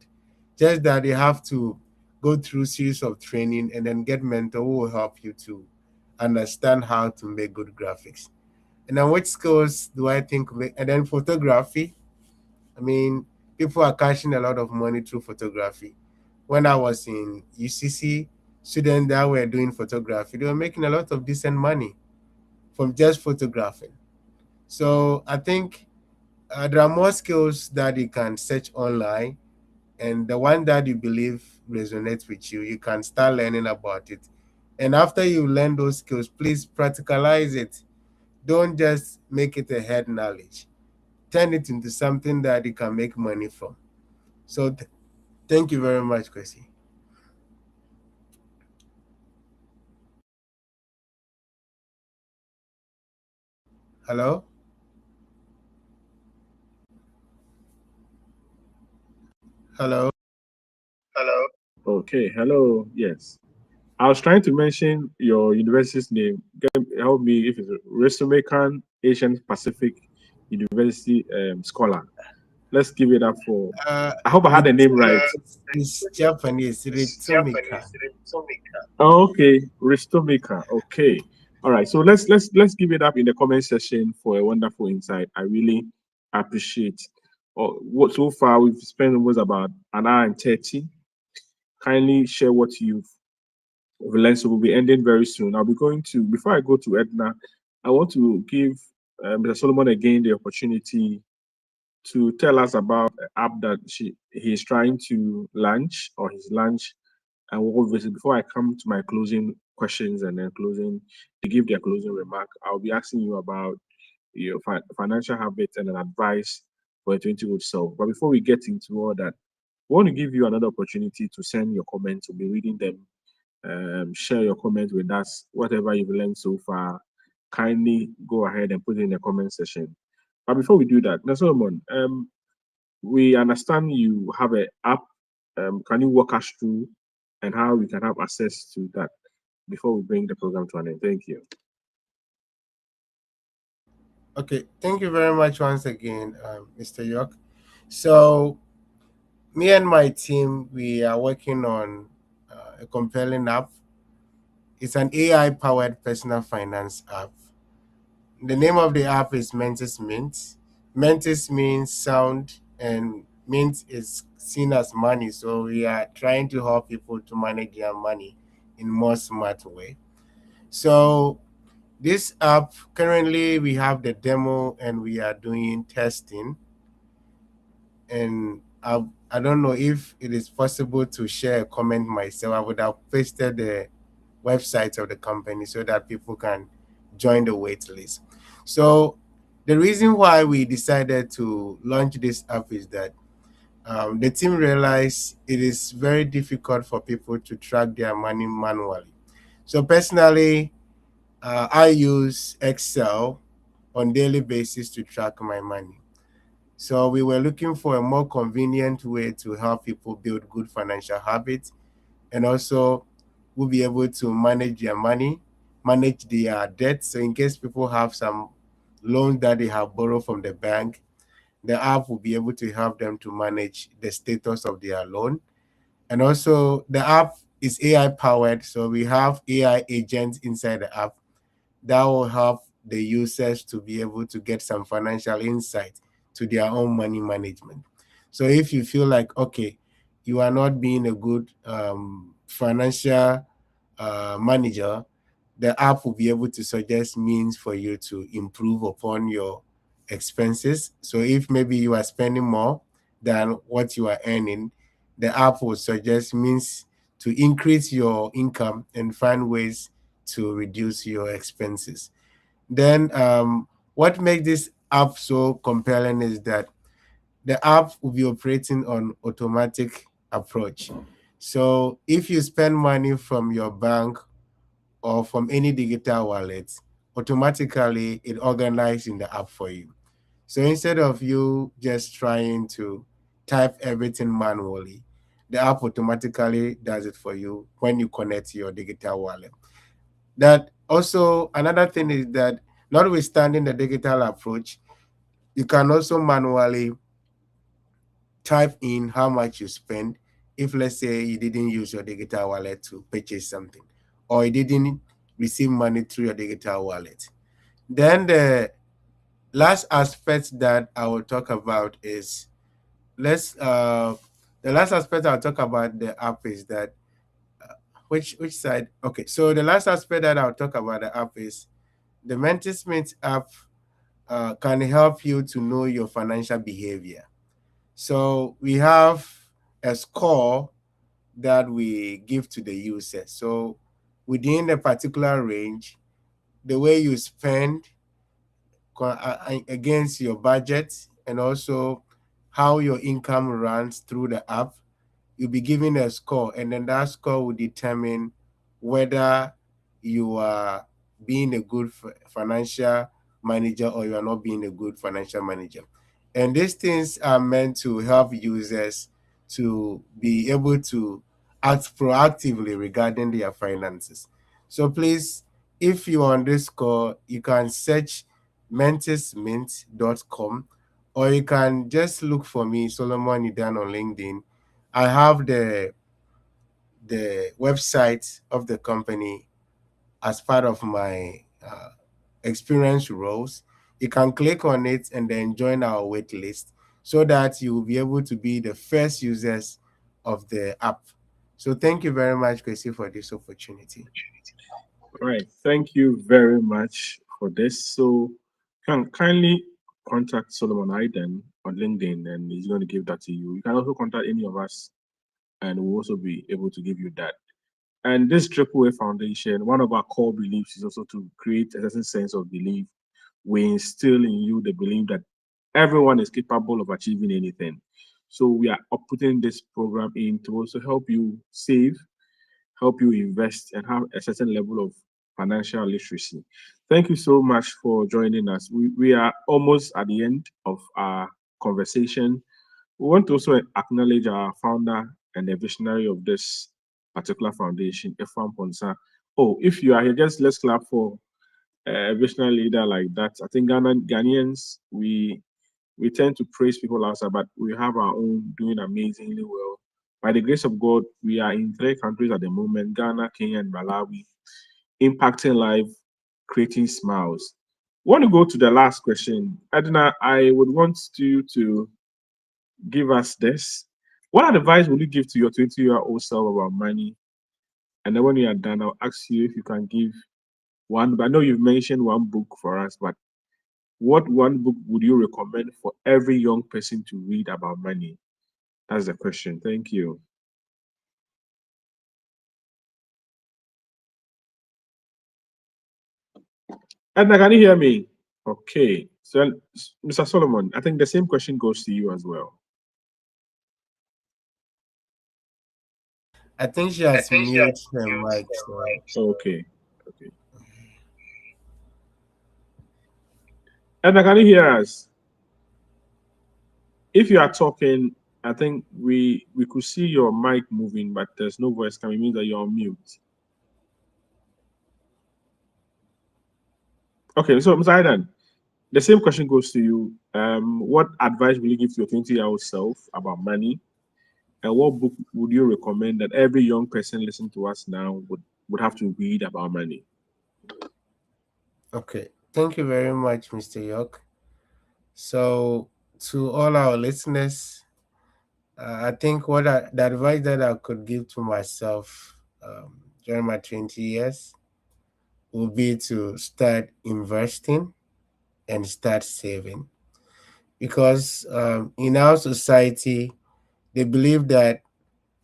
Just that you have to go through series of training and then get mentor who will help you to understand how to make good graphics. And then which skills do I think? And then photography. I mean, people are cashing a lot of money through photography. When I was in UCC, students that were doing photography, they were making a lot of decent money from just photographing. So I think there are more skills that you can search online, and the one that you believe resonates with you, you can start learning about it. And after you learn those skills, please practicalize it. Don't just make it a head knowledge. Turn it into something that you can make money from. So thank you very much, Chrissy. Hello? Hello? Hello. Okay, hello. Yes. I was trying to mention your university's name. Help me if it's Resumecan Asian Pacific University scholar. Let's give it up for. Uh, I hope I had the it's, name right. it's Japanese, It's Ritsumika. Japanese. Tomika. Oh, okay, Ristomika. Okay, all right. So let's give it up in the comment section for a wonderful insight. I really appreciate. What so far we've spent almost about an hour and 30. Kindly share what you've learned. So we'll be ending very soon. I'll be going to before I go to Edna. I want to give Mr. Solomon again the opportunity to tell us about the app that he's trying to launch or his launch and what visit before I come to my closing questions and then closing to give their closing remark. I'll be asking you about your financial habits and an advice for a 20 good self. But before we get into all that, I want to give you another opportunity to send your comments. We'll be reading them. Share your comments with us. Whatever you've learned so far, kindly go ahead and put it in the comment section. But before we do that, now Solomon, we understand you have an app. Can you walk us through and how we can have access to that before we bring the program to an end? Thank you. Okay, thank you very much once again, Mr. York. So, me and my team, we are working on a compelling app. It's an AI powered personal finance app. The name of the app is Mentis Mint. Mentis means sound, and mint is seen as money. So, we are trying to help people to manage their money in more smart way. So, this app currently we have the demo and we are doing testing, and I don't know if it is possible to share a comment myself. I would have pasted the website of the company so that people can join the wait list. So the reason why we decided to launch this app is that the team realized it is very difficult for people to track their money manually. So personally, I use Excel on daily basis to track my money. So we were looking for a more convenient way to help people build good financial habits, and also will be able to manage their money, manage their debt. So in case people have some loans that they have borrowed from the bank, the app will be able to help them to manage the status of their loan. And also the app is AI powered. So we have AI agents inside the app that will help the users to be able to get some financial insight to their own money management. So if you feel like, okay, you are not being a good financial manager, the app will be able to suggest means for you to improve upon your expenses. So if maybe you are spending more than what you are earning, the app will suggest means to increase your income and find ways to reduce your expenses. Then, what makes this app so compelling is that the app will be operating on automatic approach. So if you spend money from your bank or from any digital wallet, automatically it organizes in the app for you. So instead of you just trying to type everything manually, the app automatically does it for you when you connect to your digital wallet. That also another thing is that Notwithstanding the digital approach, you can also manually type in how much you spend if, let's say, you didn't use your digital wallet to purchase something, or you didn't receive money through your digital wallet. Then the last aspect that I will talk about is, let's the last aspect I'll talk about the app is that, which side? Okay, so the last aspect that I'll talk about the app is the Mentis Mint app can help you to know your financial behavior. So we have a score that we give to the user. So within a particular range, the way you spend against your budget, and also how your income runs through the app, you'll be given a score, and then that score will determine whether you are being a good financial manager or you are not being a good financial manager. And these things are meant to help users to be able to act proactively regarding their finances. So please, if you're on this call, you can search mentismint.com, or you can just look for me, Solomon Idan, on LinkedIn. I have the website of the company as part of my experience roles. You can click on it and then join our wait list so that you will be able to be the first users of the app. So thank you very much, Chrissy, for this opportunity. All right. Thank you very much for this. So, can kindly contact Solomon Iden on LinkedIn, and he's going to give that to you. You can also contact any of us, and we'll also be able to give you that. And this Triple A Foundation, one of our core beliefs is also to create a certain sense of belief. We instill in you the belief that everyone is capable of achieving anything. So we are putting this program in to also help you save, help you invest, and have a certain level of financial literacy. Thank you so much for joining us. We are almost at the end of our conversation. We want to also acknowledge our founder and the visionary of this particular foundation, Efam Ponsa. Oh, if you are here, just let's clap for a visionary leader like that. I think Ghanaians, we tend to praise people outside, but we have our own doing amazingly well. By the grace of God, we are in 3 countries at the moment: Ghana, Kenya, and Malawi, impacting life, creating smiles. Want to go to the last question. Edna, I would want you to give us this. What advice would you give to your 20-year-old self about money? And then when you are done, I'll ask you if you can give one. But I know you've mentioned one book for us, but what one book would you recommend for every young person to read about money? That's the question. Thank you. Edna, can you hear me? Okay. So, Mr. Solomon, I think the same question goes to you as well. I think she has muted her mic. So Okay. Okay. Edna, can you hear us? If you are talking, I think we could see your mic moving, but there's no voice coming. It means that you're on mute. Okay, so Mr. Aidan, the same question goes to you. What advice will you give to your 20-year-old self about money? And what book would you recommend that every young person listening to us now would have to read about money? okay, thank you very much, Mr. York. So to all our listeners, I think the advice that I could give to myself during my 20 years would be to start investing and start saving. Because in our society, they believe that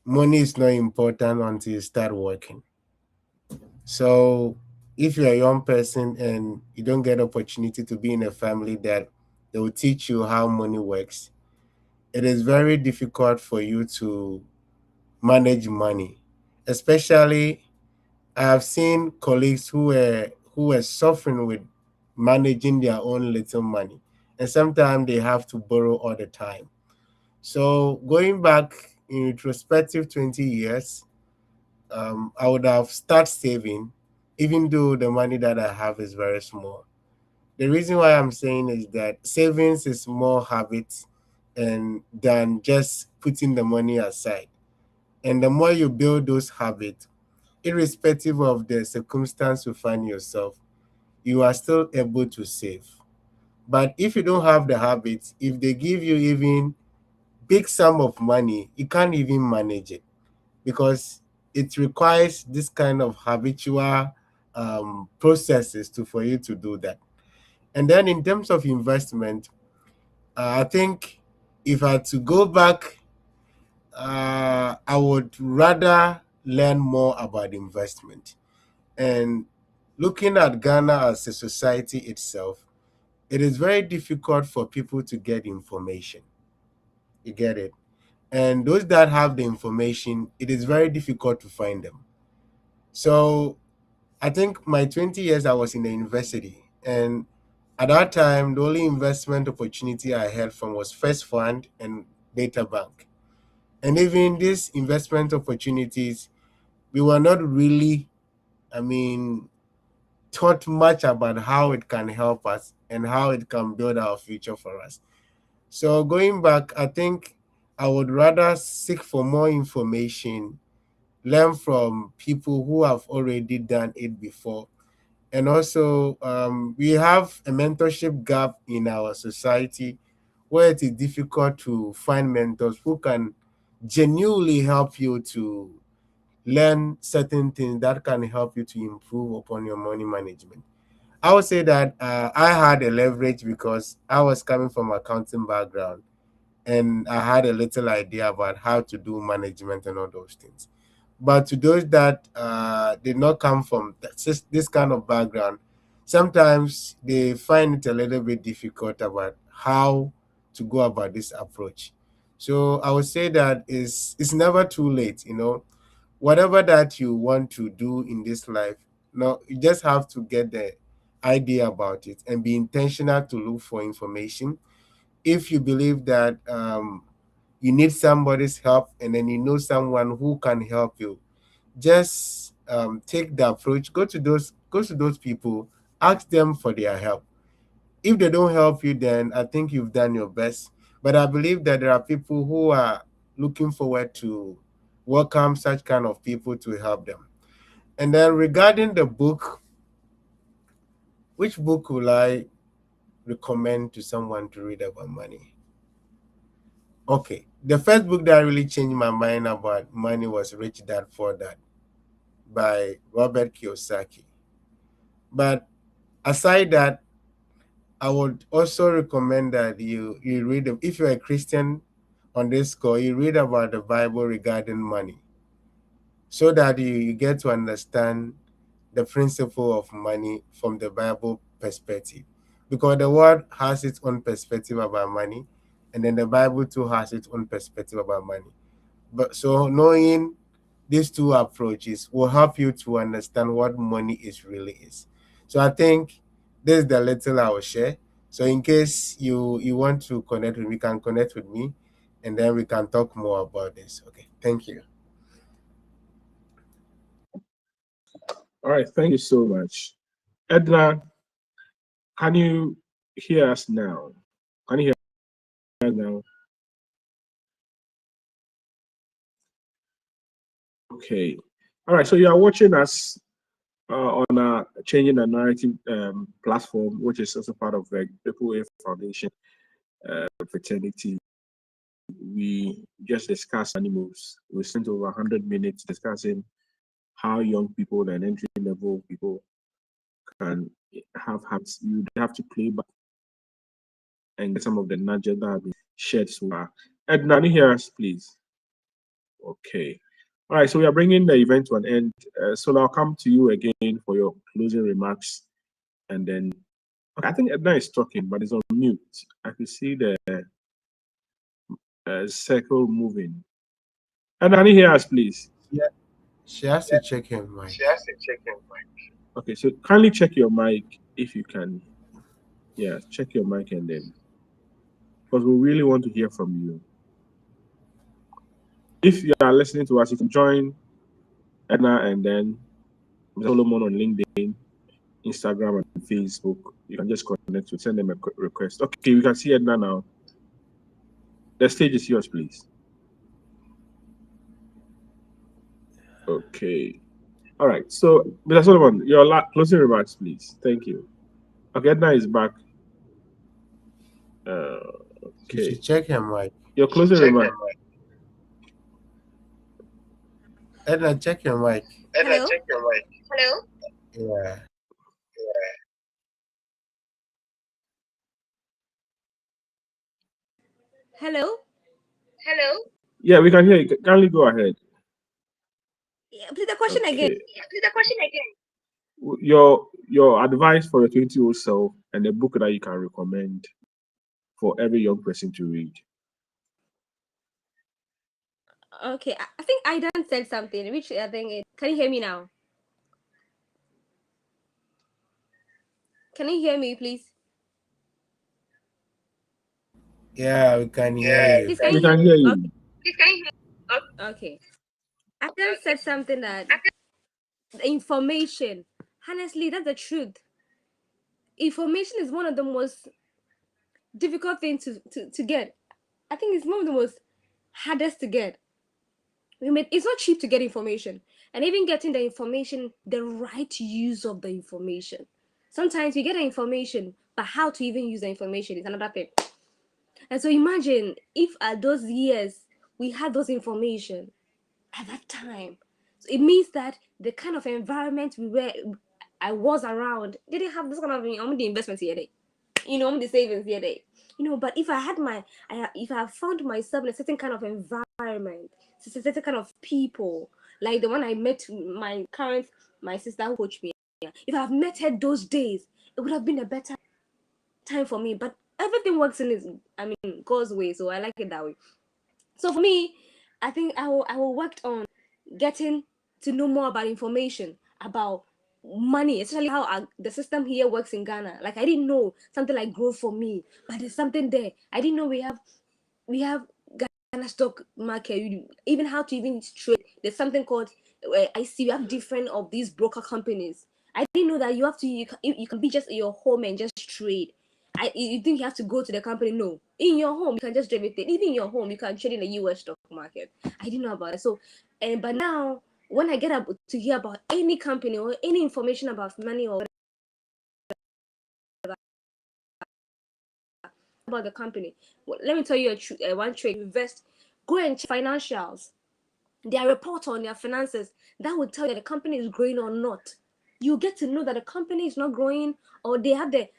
money is not important until you start working. So if you're a young person and you don't get opportunity to be in a family that they will teach you how money works, it is very difficult for you to manage money. Especially, I have seen colleagues who were suffering with managing their own little money, and sometimes they have to borrow all the time. So going back in retrospective 20 years, I would have started saving, even though the money that I have is very small. The reason why I'm saying is that savings is more habit and than just putting the money aside. And the more you build those habits, irrespective of the circumstance you find yourself, you are still able to save. But if you don't have the habits, if they give you even big sum of money, you can't even manage it because it requires this kind of habitual processes to for you to do that. And then in terms of investment, I think if I had to go back, I would rather learn more about investment. And looking at Ghana as a society itself, it is very difficult for people to get information. You get it? And those that have the information, it is very difficult to find them. So I think my 20 years I was in the university, and at that time the only investment opportunity I had from was First Fund and Data Bank. And even these investment opportunities, we were not really, I mean, taught much about how it can help us and how it can build our future for us. So going back, I think I would rather seek for more information, learn from people who have already done it before. And also, we have a mentorship gap in our society where it is difficult to find mentors who can genuinely help you to learn certain things that can help you to improve upon your money management. I would say that I had a leverage because I was coming from accounting background and I had a little idea about how to do management and all those things. But to those that did not come from this kind of background, sometimes they find it a little bit difficult about how to go about this approach. So I would say that it's never too late, whatever that you want to do in this life. No, you just have to get the idea about it and be intentional to look for information. If you believe that you need somebody's help and then you know someone who can help you, just take the approach, go to those people, ask them for their help. If they don't help you, then I think you've done your best. But I believe that there are people who are looking forward to welcome such kind of people to help them. And then regarding the book, which book will I recommend to someone to read about money? Okay, the first book that really changed my mind about money was Rich Dad Poor Dad by Robert Kiyosaki. But aside that, I would also recommend that you read, if you're a Christian on this call, you read about the Bible regarding money so that you get to understand the principle of money from the Bible perspective. Because the world has its own perspective about money, and then the Bible too has its own perspective about money. But so knowing these two approaches will help you to understand what money really is. So I think this is the little I will share. So in case you want to connect with me, you can connect with me and then we can talk more about this. Okay. Thank you. All right, thank you so much. Edna, can you hear us now? Can you hear us now? Okay. All right, so you are watching us on a Changing the Narrative platform, which is also part of the Triple A Foundation fraternity. We just discussed animals. We spent over 100 minutes discussing how young people and entry level people can have habits. You have to play back and get some of the nudges that have been shared so far. Edna, can you hear us, please? Okay. All right, so we are bringing the event to an end. So I'll come to you again for your closing remarks. And then, okay, I think Edna is talking, but it's on mute. I can see the circle moving. Edna, can you hear us, please? Yeah. She has to check her mic. She has to check her mic. Okay, so kindly check your mic if you can. Yeah, check your mic and then, because we really want to hear from you. If you are listening to us, you can join Edna and then Solomon on LinkedIn. Instagram and Facebook. You can just connect with, send them a request. Okay, we can see Edna now. The stage is yours, please. Okay. All right. So, Mr. Solomon, your closing remarks, please. Thank you. Okay, Edna is back. You Okay. should check your mic. Your closing remarks. Edna, check your mic. Hello? Hello? Yeah. Hello? Hello? Yeah, we can hear you. Kindly go ahead. Yeah, please the question again. Okay. Repeat the question again. Your advice for your 20-year-old self and a book that you can recommend for every young person to read. Okay, I think Aidan said something, which I think it. Can you hear me now? Can you hear me, please? Yeah, we can hear Yeah, you. Please, can We you hear can me? hear Okay. you. please can you hear? Okay. Aidan said something that the information. Honestly, that's the truth. Information is one of the most difficult things to get. I think it's one of the most hardest to get. It's not cheap to get information, and even getting the information, the right use of the information. Sometimes you get the information, but how to even use the information is another thing. And so imagine if at those years we had those information at that time. So it means that the kind of environment I was around didn't have this kind of the investments here. The savings here. But if I had if I found myself in a certain kind of environment, certain kind of people, like the one I met, my sister who coached me. If I've met her those days, it would have been a better time for me. But everything works in God's way, so I like it that way. So for me, I think I will work on getting to know more about information about money, especially how the system here works in Ghana. Like I didn't know something like growth for me, but there's something there. I didn't know we have Ghana stock market, even how to even trade. There's something called I see we have different of these broker companies. I didn't know that you can be just in your home and just trade. You think you have to go to the company? No, in your home you can just trade everything. Even in your home you can trade in the US stock market. I didn't know about it. So, but now when I get up to hear about any company or any information about money or about the company, let me tell you one trick. Invest, go and check financials, their report on their finances. That will tell you that the company is growing or not. You get to know that the company is not growing, or they have the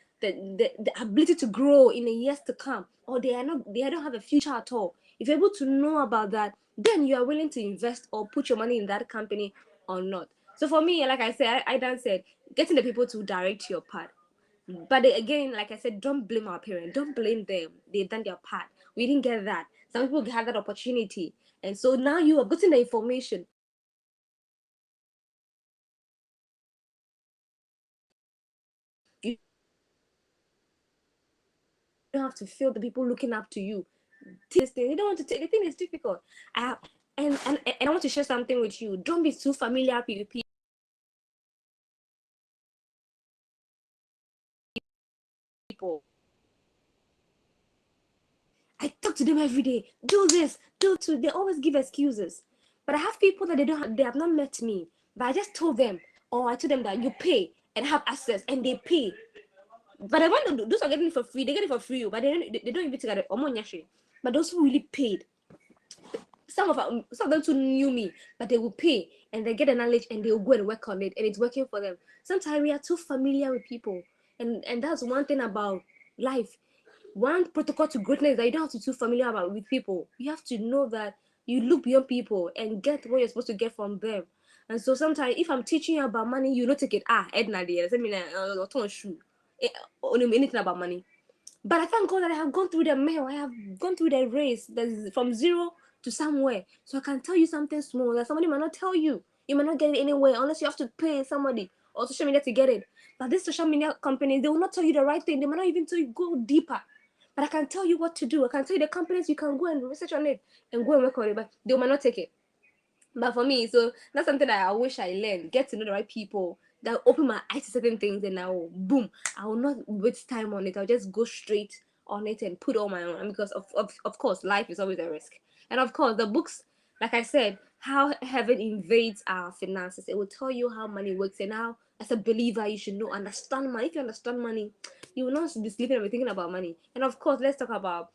ability to grow in the years to come, or they don't have a future at all. If you're able to know about that, then you are willing to invest or put your money in that company or not. So for me, like I said, I then said, getting the people to direct your path. But again, like I said, don't blame our parents. Don't blame them. They've done their part. We didn't get that. Some people had that opportunity. And so now you have gotten the information. You don't have to feel the people looking up to you. This thing, they don't want to take the thing is difficult. And I want to share something with you. Don't be too familiar with people. I talk to them every day. Do this, do to. They always give excuses. But I have people that they have not met me. But I just told them, or I told them that you pay and have access, and they pay. But I want to those are getting it for free. They get it for free, but they don't even take it. But those who really paid, some of them too knew me, but they will pay and they get the knowledge and they will go and work on it, and it's working for them. Sometimes we are too familiar with people, and that's one thing about life. One protocol to greatness is that you don't have to be too familiar with people. You have to know that you look beyond people and get what you're supposed to get from them. And so sometimes if I'm teaching you about money, you don't take it. Edna, there. I mean, anything about money. But I thank God that I have gone through the mail. I have gone through the race that is from zero to somewhere. So I can tell you something small that somebody might not tell you. You might not get it anywhere unless you have to pay somebody or social media to get it. But these social media companies, they will not tell you the right thing. They might not even tell you go deeper. But I can tell you what to do. I can tell you the companies you can go and research on it and go and work on it. But they might not take it. But for me, so that's something that I wish I learned. Get to know the right people. that will open my eyes to certain things, and I will boom. I will not waste time on it. I'll just go straight on it and put all my own. And because of course life is always a risk. And of course the books, like I said, how heaven invades our finances. It will tell you how money works and how as a believer you should understand money. If you understand money, you will not be sleeping and be thinking about money. And of course, let's talk about.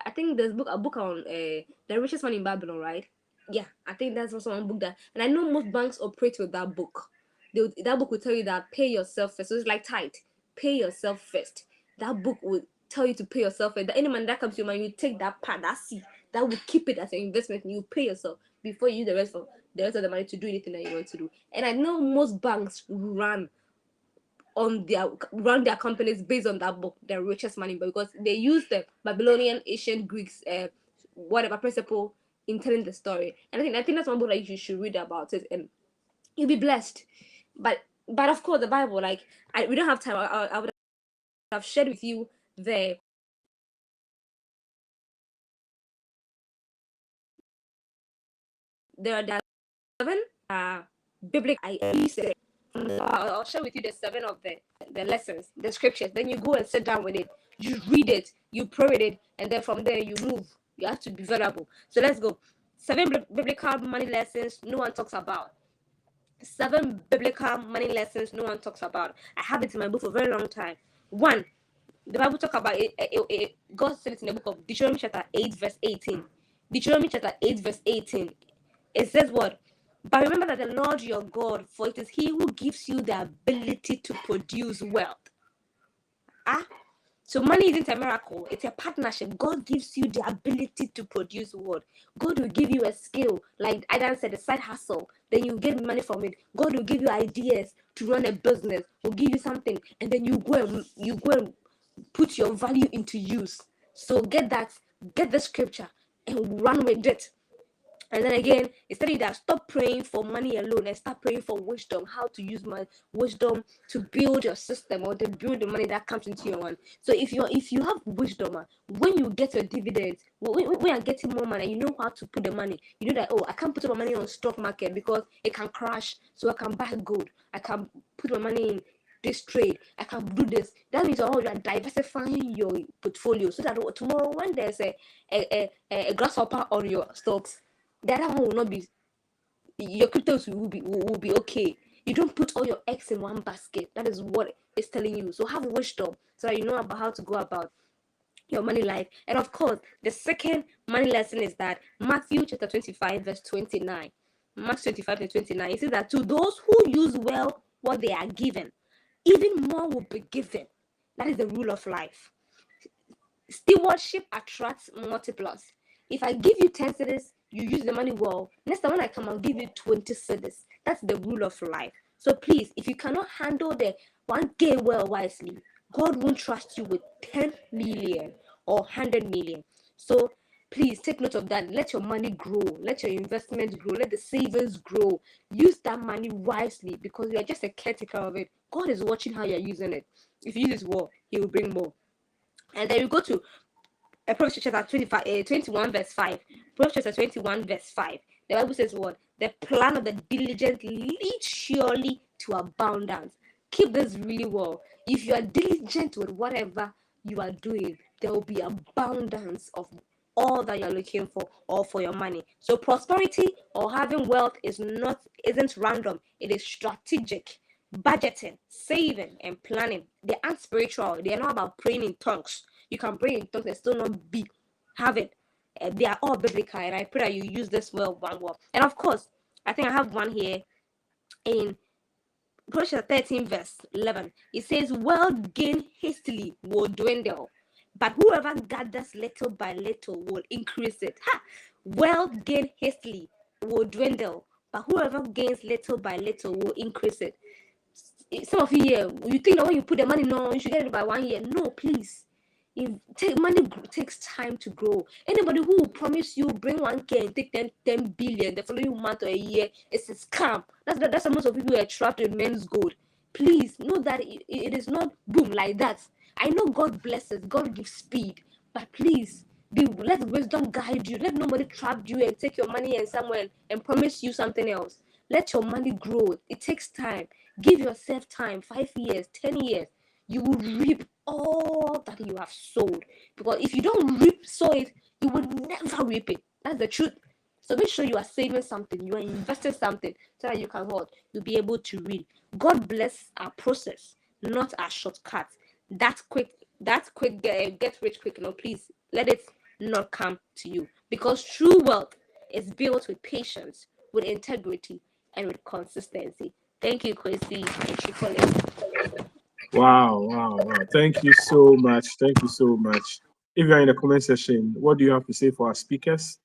I think there's a book on the richest man in Babylon, right? Yeah, I think that's also one book that, and I know most banks operate with that book. That book will tell you that pay yourself first. So it's like tithe, pay yourself first. That book will tell you to pay yourself first. That any money that comes to your mind, you take that part, that seed, that will keep it as an investment, and you pay yourself before you use the rest of the money to do anything that you want to do. And I know most banks run their companies based on that book, The Richest Money, because they use the Babylonian, ancient Greeks, whatever principle in telling the story. And I think that's one book that you should read about it, and you'll be blessed. But of course, the Bible, like we don't have time. I would have shared with you there are 7 biblical. I'll share with you the 7 of the lessons, the scriptures. Then you go and sit down with it. You read it, you pray with it, and then from there you move. You have to be vulnerable. So let's go. 7 biblical money lessons no one talks about. 7 biblical money lessons no one talks about. I have it in my book for a very long time. 1, the Bible talk about it. God said it in the book of Deuteronomy chapter 8 verse 18. Deuteronomy chapter 8 verse 18. It says what? But remember that the Lord your God, for it is He who gives you the ability to produce wealth. So money isn't a miracle, it's a partnership. God gives you the ability to produce what? God will give you a skill, like Adam said, a side hustle. Then you get money from it. God will give you ideas to run a business. Will give you something, and then you go and put your value into use. So get the scripture and run with it. And then again, it's telling you that stop praying for money alone and start praying for wisdom, how to use my wisdom to build your system or to build the money that comes into your one. So if you have wisdom, when you get your dividends, when you're getting more money, you know how to put the money. You know that, oh, I can't put my money on stock market because it can crash, so I can buy gold. I can put my money in this trade. I can do this. That means you are diversifying your portfolio so that tomorrow when there's a grasshopper on your stocks, the other one will not be, your cryptos will be okay. You don't put all your eggs in one basket. That is what it's telling you. So have wisdom so that you know about how to go about your money life. And of course, the second money lesson is that Matthew chapter 25 verse 29. Matthew 25 and 29. It says that to those who use well what they are given, even more will be given. That is the rule of life. Stewardship attracts multipliers. If I give you 10 cedis, you use the money well. Next time when I come, I'll give you 20 cedis. That's the rule of life. So please, if you cannot handle the 1K well wisely, God won't trust you with 10 million or 100 million. So please take note of that. Let your money grow. Let your investments grow. Let the savings grow. Use that money wisely because you are just a caretaker of it. God is watching how you're using it. If you use it well, He will bring more. And then you go to Proverbs chapter 21 verse 5. Proverbs chapter 21 verse 5. The Bible says what? The plan of the diligent leads surely to abundance. Keep this really well. If you are diligent with whatever you are doing, there will be abundance of all that you're looking for or for your money. So prosperity or having wealth isn't random. It is strategic. Budgeting, saving, and planning. They aren't spiritual. They are not about praying in tongues. You can pray in tongues and still not have it. They are all biblical, and I pray that you use this well one word. And of course, I think I have one here in Proverbs 13 verse 11. It says, wealth gained hastily will dwindle, but whoever gathers little by little will increase it. Wealth gained hastily will dwindle, but whoever gains little by little will increase it. Some of you here, you think that when you put the money, no, you should get it by 1 year. No, please. Money takes time to grow. Anybody who will promise you bring 1K and take 10 billion the following month or a year, it's a scam. That's the most of people who are trapped in men's gold. Please know that it is not boom like that. I know God blesses, God gives speed, but please let wisdom guide you. Let nobody trap you and take your money and somewhere and promise you something else. Let your money grow. It takes time. Give yourself time, 5 years, 10 years. You will reap all that you have sowed. Because if you don't sow it, you will never reap it. That's the truth. So make sure you are saving something, you are investing something, so that you can what? You'll be able to read. God bless our process, not our shortcut. That quick get rich quick. No, please let it not come to you. Because true wealth is built with patience, with integrity, and with consistency. Thank you, Chrissy and Chipotle. Wow, wow, wow. Thank you so much. Thank you so much. If you're in the comment section, what do you have to say for our speakers?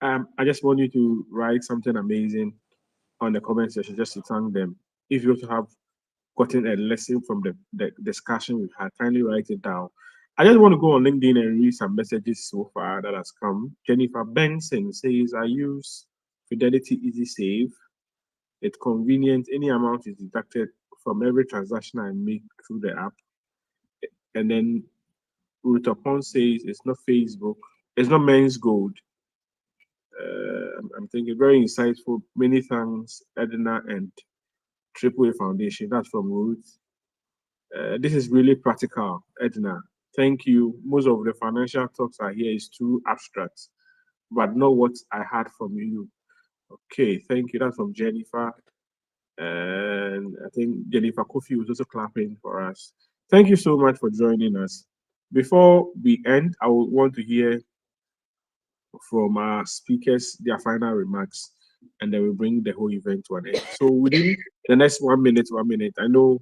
I just want you to write something amazing on the comment section just to thank them. If you also have gotten a lesson from the discussion we've had, kindly write it down. I just want to go on LinkedIn and read some messages so far that has come. Jennifer Benson says, I use Fidelity Easy Save. It's convenient. Any amount is deducted from every transaction I make through the app. And then Ruth Upon says, it's not Facebook. It's not men's gold. I'm thinking very insightful. Many thanks, Edna and Triple A Foundation. That's from Ruth. This is really practical, Edna. Thank you. Most of the financial talks I hear is too abstract, but not what I had from you. Okay, thank you. That's from Jennifer. And I think Jennifer Kofi was also clapping for us. Thank you so much for joining us. Before we end, I would want to hear from our speakers their final remarks, and then we bring the whole event to an end. So within the next 1 minute, 1 minute, I know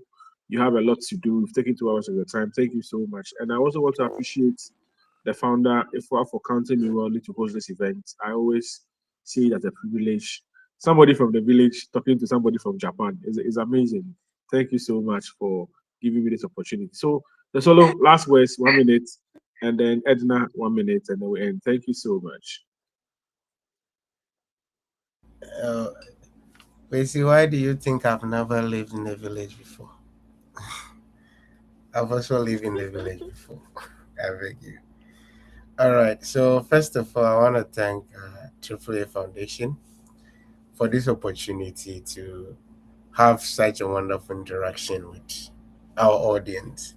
you have a lot to do. You've taken 2 hours of your time. Thank you so much. And I also want to appreciate the founder, Ifwa, for counting me worthy to host this event. I always see it as a privilege. Somebody from the village talking to somebody from Japan is amazing. Thank you so much for giving me this opportunity. So the solo last words, 1 minute, and then Edna 1 minute, and then we end. Thank you so much. Uh, Basically, why do you think I've never lived in a village before? I've also lived in the village before. I beg you. All right. So first of all, I want to thank AAA Foundation for this opportunity to have such a wonderful interaction with our audience,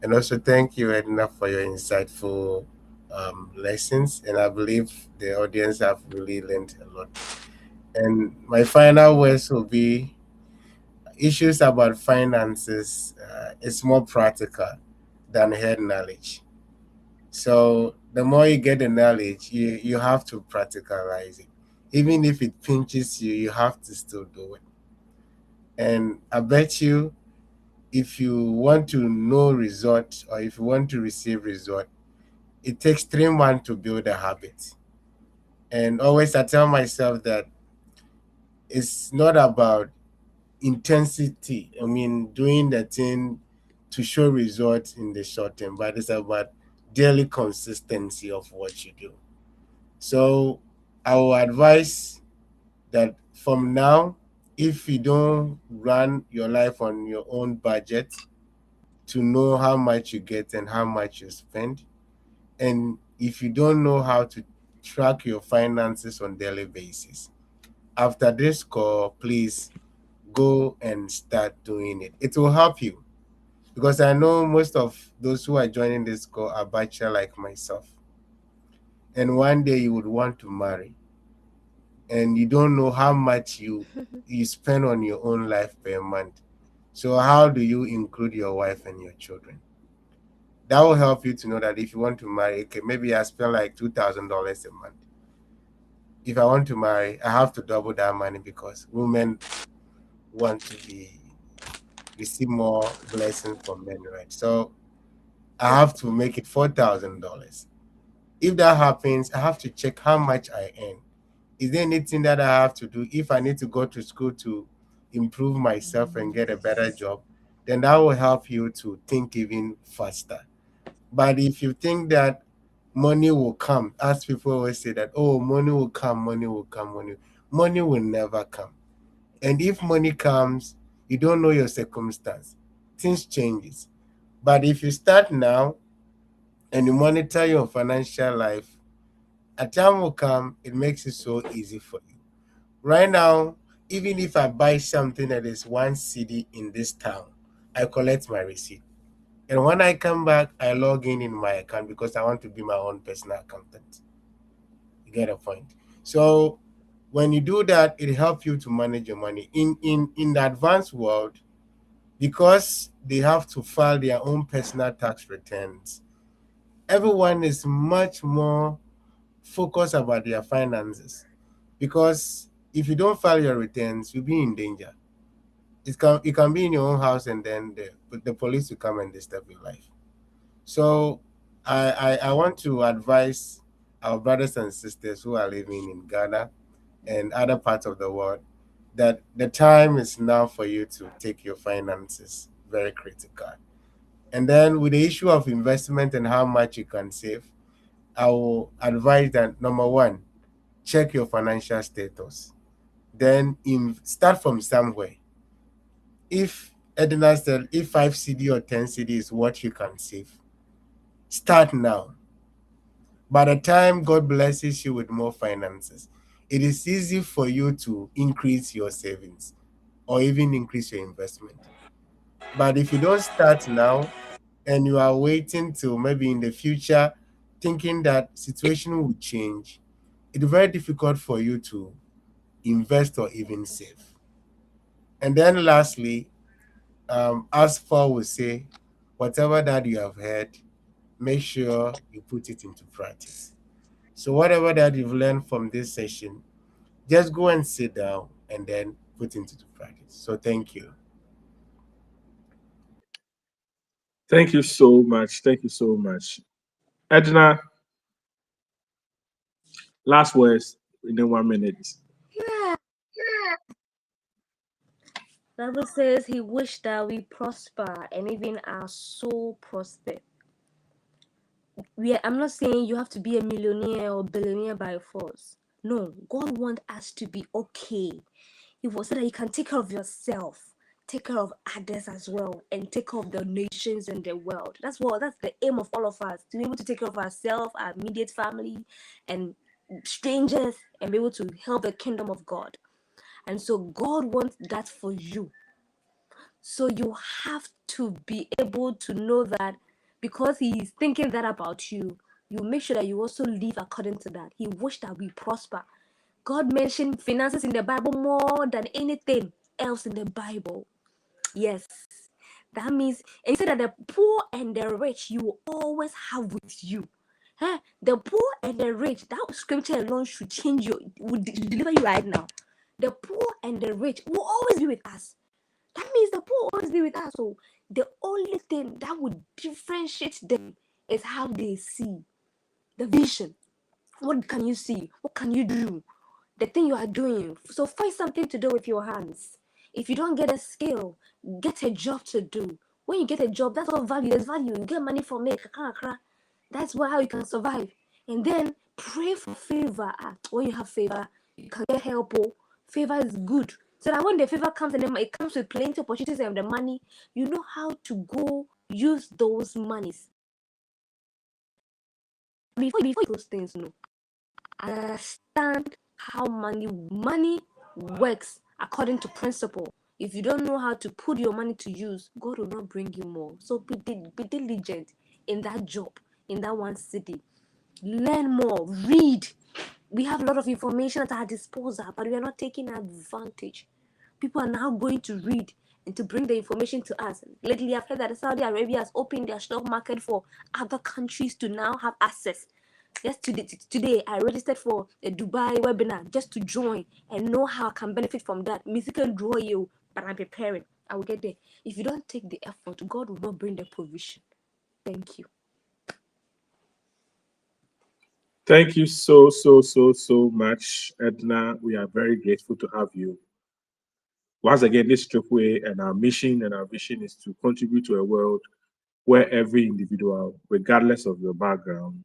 and also thank you, Edna, for your insightful lessons. And I believe the audience have really learned a lot. And my final words will be issues about finances is more practical than head knowledge. So the more you get the knowledge, you have to practicalize it. Even if it pinches you, you have to still do it. And I bet you if you want to know result or if you want to receive result, it takes 3 months to build a habit. And always I tell myself that it's not about intensity. I mean, doing the thing to show results in the short term, but it's about daily consistency of what you do. So I will advise that from now, if you don't run your life on your own budget to know how much you get and how much you spend, and if you don't know how to track your finances on daily basis, after this call, please go and start doing it. It will help you because I know most of those who are joining this call are bachelor like myself. And one day you would want to marry and you don't know how much you spend on your own life per month. So how do you include your wife and your children? That will help you to know that if you want to marry, okay, maybe I spend like $2,000 a month. If I want to marry, I have to double that money because women want to be receive more blessings from men, right? So I have to make it $4,000. If that happens, I have to check how much I earn. Is there anything that I have to do? If I need to go to school to improve myself and get a better job, then that will help you to think even faster. But if you think that money will come, as people always say that, oh, money will come, money will come, money will never come. And if money comes, you don't know your circumstance. Things changes. But if you start now and you monitor your financial life, a time will come, it makes it so easy for you. Right now, even if I buy something that is 1 cedi in this town, I collect my receipt. And when I come back, I log in my account because I want to be my own personal accountant. You get a point? So when you do that, it helps you to manage your money. In the advanced world, because they have to file their own personal tax returns, everyone is much more focused about their finances. Because if you don't file your returns, you'll be in danger. It can be in your own house, and then the police will come and disturb your life. So I want to advise our brothers and sisters who are living in Ghana and other parts of the world that the time is now for you to take your finances very critical. And then with the issue of investment and how much you can save, I will advise that number one, check your financial status. Then start from somewhere. If Edna said if 5 cedi or 10 cedi is what you can save, start now. By the time God blesses you with more finances, it is easy for you to increase your savings or even increase your investment. But if you don't start now and you are waiting till maybe in the future, thinking that situation will change, it's very difficult for you to invest or even save. And then lastly, as Paul will say, whatever that you have heard, make sure you put it into practice. So whatever that you've learned from this session, just go and sit down and then put into practice. So thank you. Thank you so much. Thank you so much. Edna, last words in 1 minute. Yeah. Bible says he wished that we prosper and even our soul prosper. I'm not saying you have to be a millionaire or billionaire by force. No, God wants us to be okay. He was so that you can take care of yourself, take care of others as well, and take care of the nations and the world. That's the aim of all of us, to be able to take care of ourselves, our immediate family, and strangers, and be able to help the kingdom of God. And so God wants that for you. So you have to be able to know that because he is thinking that about you, you make sure that you also live according to that. He wished that we prosper. God mentioned finances in the Bible more than anything else in the Bible. Yes. That means, and he said that the poor and the rich you will always have with you. The poor and the rich, that scripture alone should change you, would deliver you right now. The poor and the rich will always be with us. That means the poor will always be with us. So the only thing that would differentiate them is how they see the vision. What can you see? What can you do? The thing you are doing. So find something to do with your hands. If you don't get a skill, get a job to do. When you get a job, that's all value. There's value. You get money from it. That's how you can survive. And then pray for favor. When you have favor, you can get help. Favor is good. So that when the favor comes and then it comes with plenty of opportunities and the money, you know how to go use those monies. Before you those things, understand how money works according to principle. If you don't know how to put your money to use, God will not bring you more. So be diligent in that job, in that one city. Learn more, read. We have a lot of information at our disposal, but we are not taking advantage. People are now going to read and to bring the information to us. Lately, I've heard that Saudi Arabia has opened their stock market for other countries to now have access. Yes, today I registered for a Dubai webinar just to join and know how I can benefit from that. Musical draw you, but I'm preparing. I will get there. If you don't take the effort, God will not bring the provision. Thank you. Thank you so much, Edna. We are very grateful to have you. Once again, this Triple A and our mission and our vision is to contribute to a world where every individual, regardless of your background,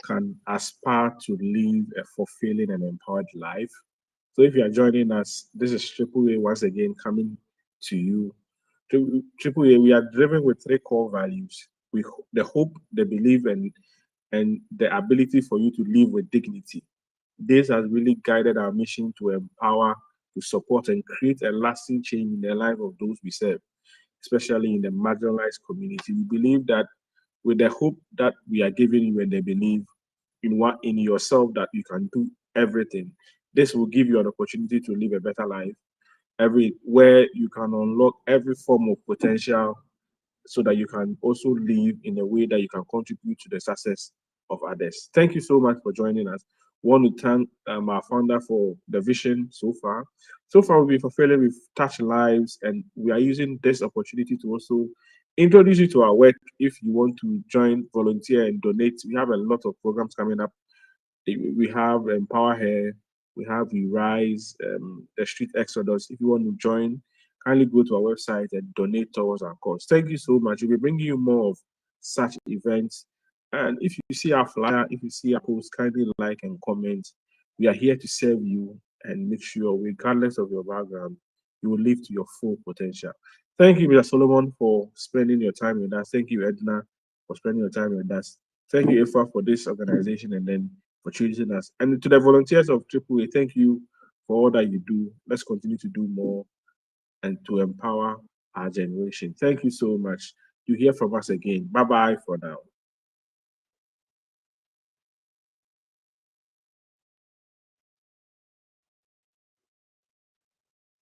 can aspire to live a fulfilling and empowered life. So if you are joining us, this is Triple A once again coming to you. Triple A, we are driven with three core values. The hope, the belief, and the ability for you to live with dignity. This has really guided our mission to empower, to support and create a lasting change in the life of those we serve, especially in the marginalized community. We believe that with the hope that we are giving you and the belief in yourself that you can do everything, this will give you an opportunity to live a better life every where you can unlock every form of potential so that you can also live in a way that you can contribute to the success of others. Thank you so much for joining us. Want to thank our founder for the vision so far. So far, we've been fulfilling, we've touched lives, and we are using this opportunity to also introduce you to our work. If you want to join, volunteer, and donate, we have a lot of programs coming up. We have Empower Hair, we have WeRise, the Street Exodus. If you want to join, kindly go to our website and donate towards our cause. Thank you so much. We'll be bringing you more of such events. And if you see our flyer, if you see our post, kindly like and comment. We are here to serve you and make sure, regardless of your background, you will live to your full potential. Thank you, Mr. Solomon, for spending your time with us. Thank you, Edna, for spending your time with us. Thank you, Ifa, for this organization and then for choosing us. And to the volunteers of AAA, thank you for all that you do. Let's continue to do more and to empower our generation. Thank you so much. You hear from us again. Bye bye for now.